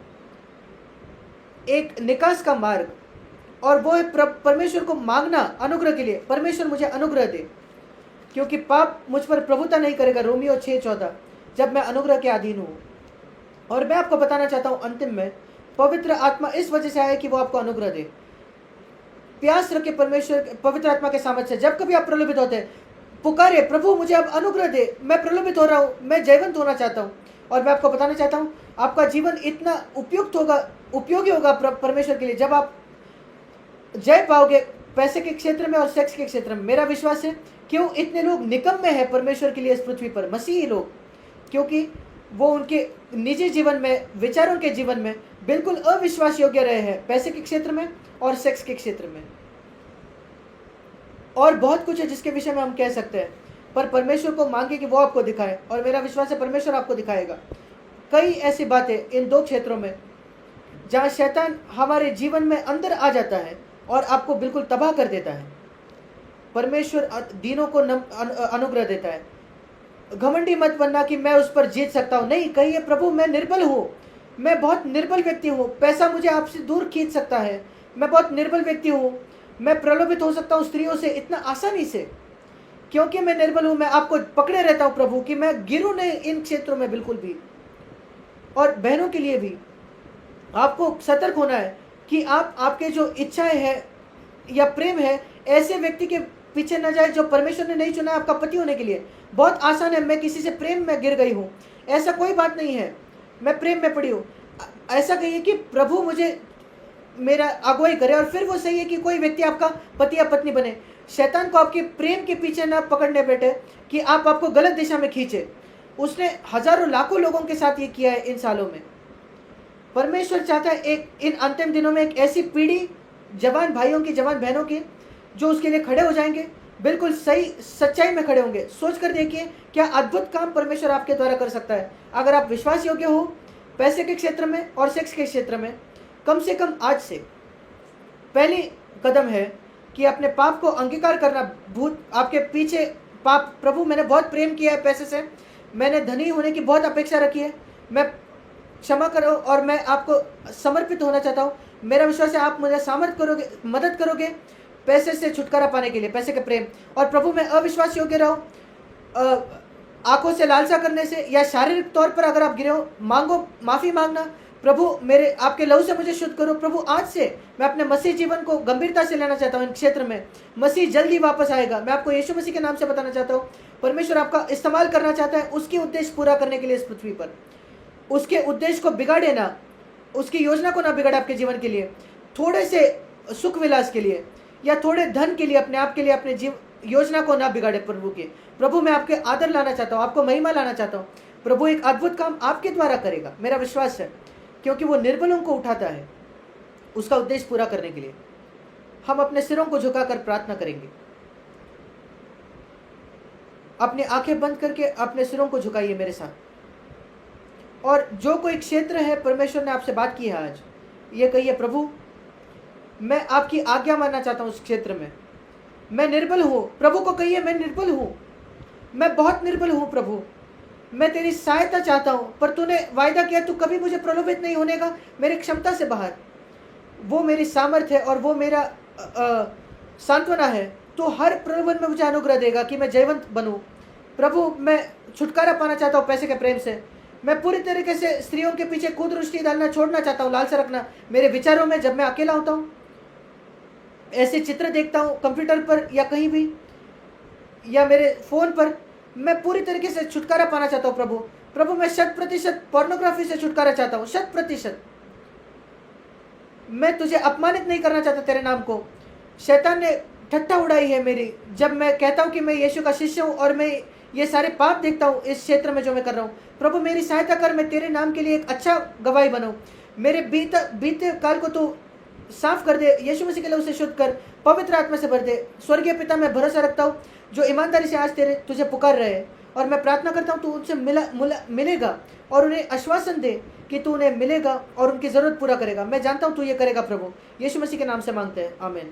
एक निकास का मार्ग। और वो है परमेश्वर को मांगना अनुग्रह के लिए। परमेश्वर मुझे अनुग्रह दे, क्योंकि पाप मुझ पर प्रभुता नहीं करेगा, रोमियो 6:14, जब मैं अनुग्रह के अधीन हूं। और मैं आपको बताना चाहता हूं अंतिम में, पवित्र आत्मा इस वजह से आया कि वो आपको अनुग्रह दे। प्यास रखे परमेश्वर पवित्र आत्मा के सामर्थ्य से। जब कभी आप प्रलोभित होते हैं, पुकारे, प्रभु मुझे अब अनुग्रह दे, मैं प्रलोभित हो रहा हूं, मैं जयवंत होना चाहता हूं। और मैं आपको बताना चाहता हूं, आपका जीवन इतना उपयुक्त होगा, उपयोगी होगा परमेश्वर के लिए, जब आप जय पाओगे पैसे के क्षेत्र में और सेक्स के क्षेत्र में। मेरा विश्वास है क्यों इतने लोग निकम्मे हैं परमेश्वर के लिए इस पृथ्वी पर, मसीही लोग, क्योंकि वो उनके निजी जीवन में, विचारों के जीवन में बिल्कुल अविश्वास योग्य रहे हैं, पैसे के क्षेत्र में और सेक्स के क्षेत्र में। और बहुत कुछ है जिसके विषय में हम कह सकते हैं, पर परमेश्वर को मांगे कि वो आपको दिखाए, और मेरा विश्वास है परमेश्वर आपको दिखाएगा। कई ऐसी बातें इन दो क्षेत्रों में जहां शैतान हमारे जीवन में अंदर आ जाता है और आपको बिल्कुल तबाह कर देता है। परमेश्वर दीनों को अनुग्रह देता है। घमंडी मत बनना कि मैं उस पर जीत सकता हूं। नहीं, कहिए प्रभु मैं निर्बल हूं, मैं बहुत निर्बल व्यक्ति हूं, पैसा मुझे आपसे दूर खींच सकता है, मैं बहुत निर्बल व्यक्ति हूं, मैं प्रलोभित हो सकता हूं स्त्रियों से इतना आसानी से, क्योंकि मैं निर्बल हूं। मैं आपको पकड़े रहता हूं प्रभु कि मैं गिरूं नहीं इन क्षेत्रों में बिल्कुल भी। और बहनों के लिए भी, आपको सतर्क होना है कि आप आपके जो इच्छाएं है या प्रेम है ऐसे व्यक्ति के पीछे न जाए जो परमेश्वर ने नहीं चुना आपका पति होने के लिए। बहुत आसान है, मैं किसी से प्रेम में गिर गई हूँ, ऐसा कोई बात नहीं है, मैं प्रेम में पड़ी हूँ। ऐसा कहिए कि प्रभु मुझे मेरा अगुवाई करे, और फिर वो सही है कि कोई व्यक्ति आपका पति या पत्नी बने। शैतान को आपके प्रेम के पीछे ना पकड़ने बैठे कि आपको गलत दिशा में खींचे। उसने हजारों लाखों लोगों के साथ ये किया है इन सालों में। परमेश्वर चाहता है एक इन अंतिम दिनों में एक ऐसी पीढ़ी जवान भाइयों की, जवान बहनों की, जो उसके लिए खड़े हो जाएंगे, बिल्कुल सही सच्चाई में खड़े होंगे। सोच कर देखिए क्या अद्भुत काम परमेश्वर आपके द्वारा कर सकता है अगर आप विश्वास योग्य हो पैसे के क्षेत्र में और सेक्स के क्षेत्र में। कम से कम आज से पहली कदम है कि अपने पाप को अंगीकार करना। भूत आपके पीछे पाप, प्रभु मैंने बहुत प्रेम किया है पैसे से, मैंने धनी होने की बहुत अपेक्षा रखी है, मैं क्षमा करो और मैं आपको समर्पित होना चाहता हूँ। मेरा विश्वास है आप मुझे सामर्थ करोगे, मदद करोगे पैसे से छुटकारा पाने के लिए, पैसे के प्रेम। और प्रभु मैं अविश्वास योग्य रहो, आंखों से लालसा करने से या शारीरिक तौर पर अगर आप गिरे हो, मांगो, माफी मांगना। प्रभु मेरे आपके लहू से मुझे शुद्ध करो। प्रभु आज से मैं अपने मसीह जीवन को गंभीरता से लेना चाहता हूँ इन क्षेत्र में। मसीह जल्दी वापस आएगा, मैं आपको यीशु मसीह के नाम से बताना चाहता हूँ। परमेश्वर आपका इस्तेमाल करना चाहता है उसकी उद्देश्य पूरा करने के लिए इस पृथ्वी पर। उसके उद्देश्य को बिगाड़े ना, उसकी योजना को ना बिगाड़े आपके जीवन के लिए, थोड़े से सुख विलास के लिए या थोड़े धन के लिए, अपने आप के लिए, अपने योजना को ना बिगाड़े प्रभु के। प्रभु मैं आपके आदर लाना चाहता हूँ, आपको महिमा लाना चाहता हूँ। प्रभु एक अद्भुत काम आपके द्वारा करेगा, मेरा विश्वास है, क्योंकि वो निर्बलों को उठाता है उसका उद्देश्य पूरा करने के लिए। हम अपने सिरों को झुकाकर प्रार्थना करेंगे। अपनी आंखें बंद करके अपने सिरों को झुकाइए मेरे साथ। और जो कोई क्षेत्र है परमेश्वर ने आपसे बात की है आज, ये कहिए प्रभु मैं आपकी आज्ञा मानना चाहता हूँ उस क्षेत्र में। मैं निर्बल हूँ, प्रभु को कहिए मैं निर्बल हूँ, मैं बहुत निर्बल हूँ प्रभु, मैं तेरी सहायता चाहता हूँ। पर तूने वायदा किया तू कभी मुझे प्रलोभित नहीं होने का, मेरी क्षमता से बाहर, वो मेरी सामर्थ्य है और वो मेरा सांत्वना है। तो हर प्रलोभन में मुझे अनुग्रह देगा कि मैं जयवंत बनूं। प्रभु मैं छुटकारा पाना चाहता हूँ पैसे के प्रेम से। मैं पूरी तरीके से स्त्रियों के पीछे कुदृष्टि डालना छोड़ना चाहता हूँ, लालसा रखना मेरे विचारों में। जब मैं अकेला होता हूँ, ऐसे चित्र देखता हूँ कंप्यूटर पर या कहीं भी या मेरे फोन पर, मैं पूरी तरीके से छुटकारा पाना चाहता हूँ प्रभु। प्रभु मैं 100% पोर्नोग्राफी से छुटकारा चाहता हूँ, 100%। मैं तुझे अपमानित नहीं करना चाहता तेरे नाम को। शैतान ने ठट्ठा उड़ाई है मेरी जब मैं कहता हूँ कि मैं यीशु का शिष्य हूँ और मैं ये सारे पाप देखता हूँ इस क्षेत्र में जो मैं कर रहा हूँ। प्रभु मेरी सहायता कर, मैं तेरे नाम के लिए एक अच्छा गवाही बनूं। मेरे बीते काल को तू साफ कर दे, यीशु मसीह के लिए उसे शुद्ध कर, पवित्र आत्मा से भर दे। स्वर्गीय पिता मैं भरोसा रखता हूँ जो ईमानदारी से आज तुझे पुकार रहे हैं, और मैं प्रार्थना करता हूँ तू उनसे मिलेगा और उन्हें आश्वासन दे कि तू उन्हें मिलेगा और उनकी ज़रूरत पूरा करेगा। मैं जानता हूँ तू ये करेगा प्रभु। यीशु मसीह के नाम से मांगते हैं, आमीन।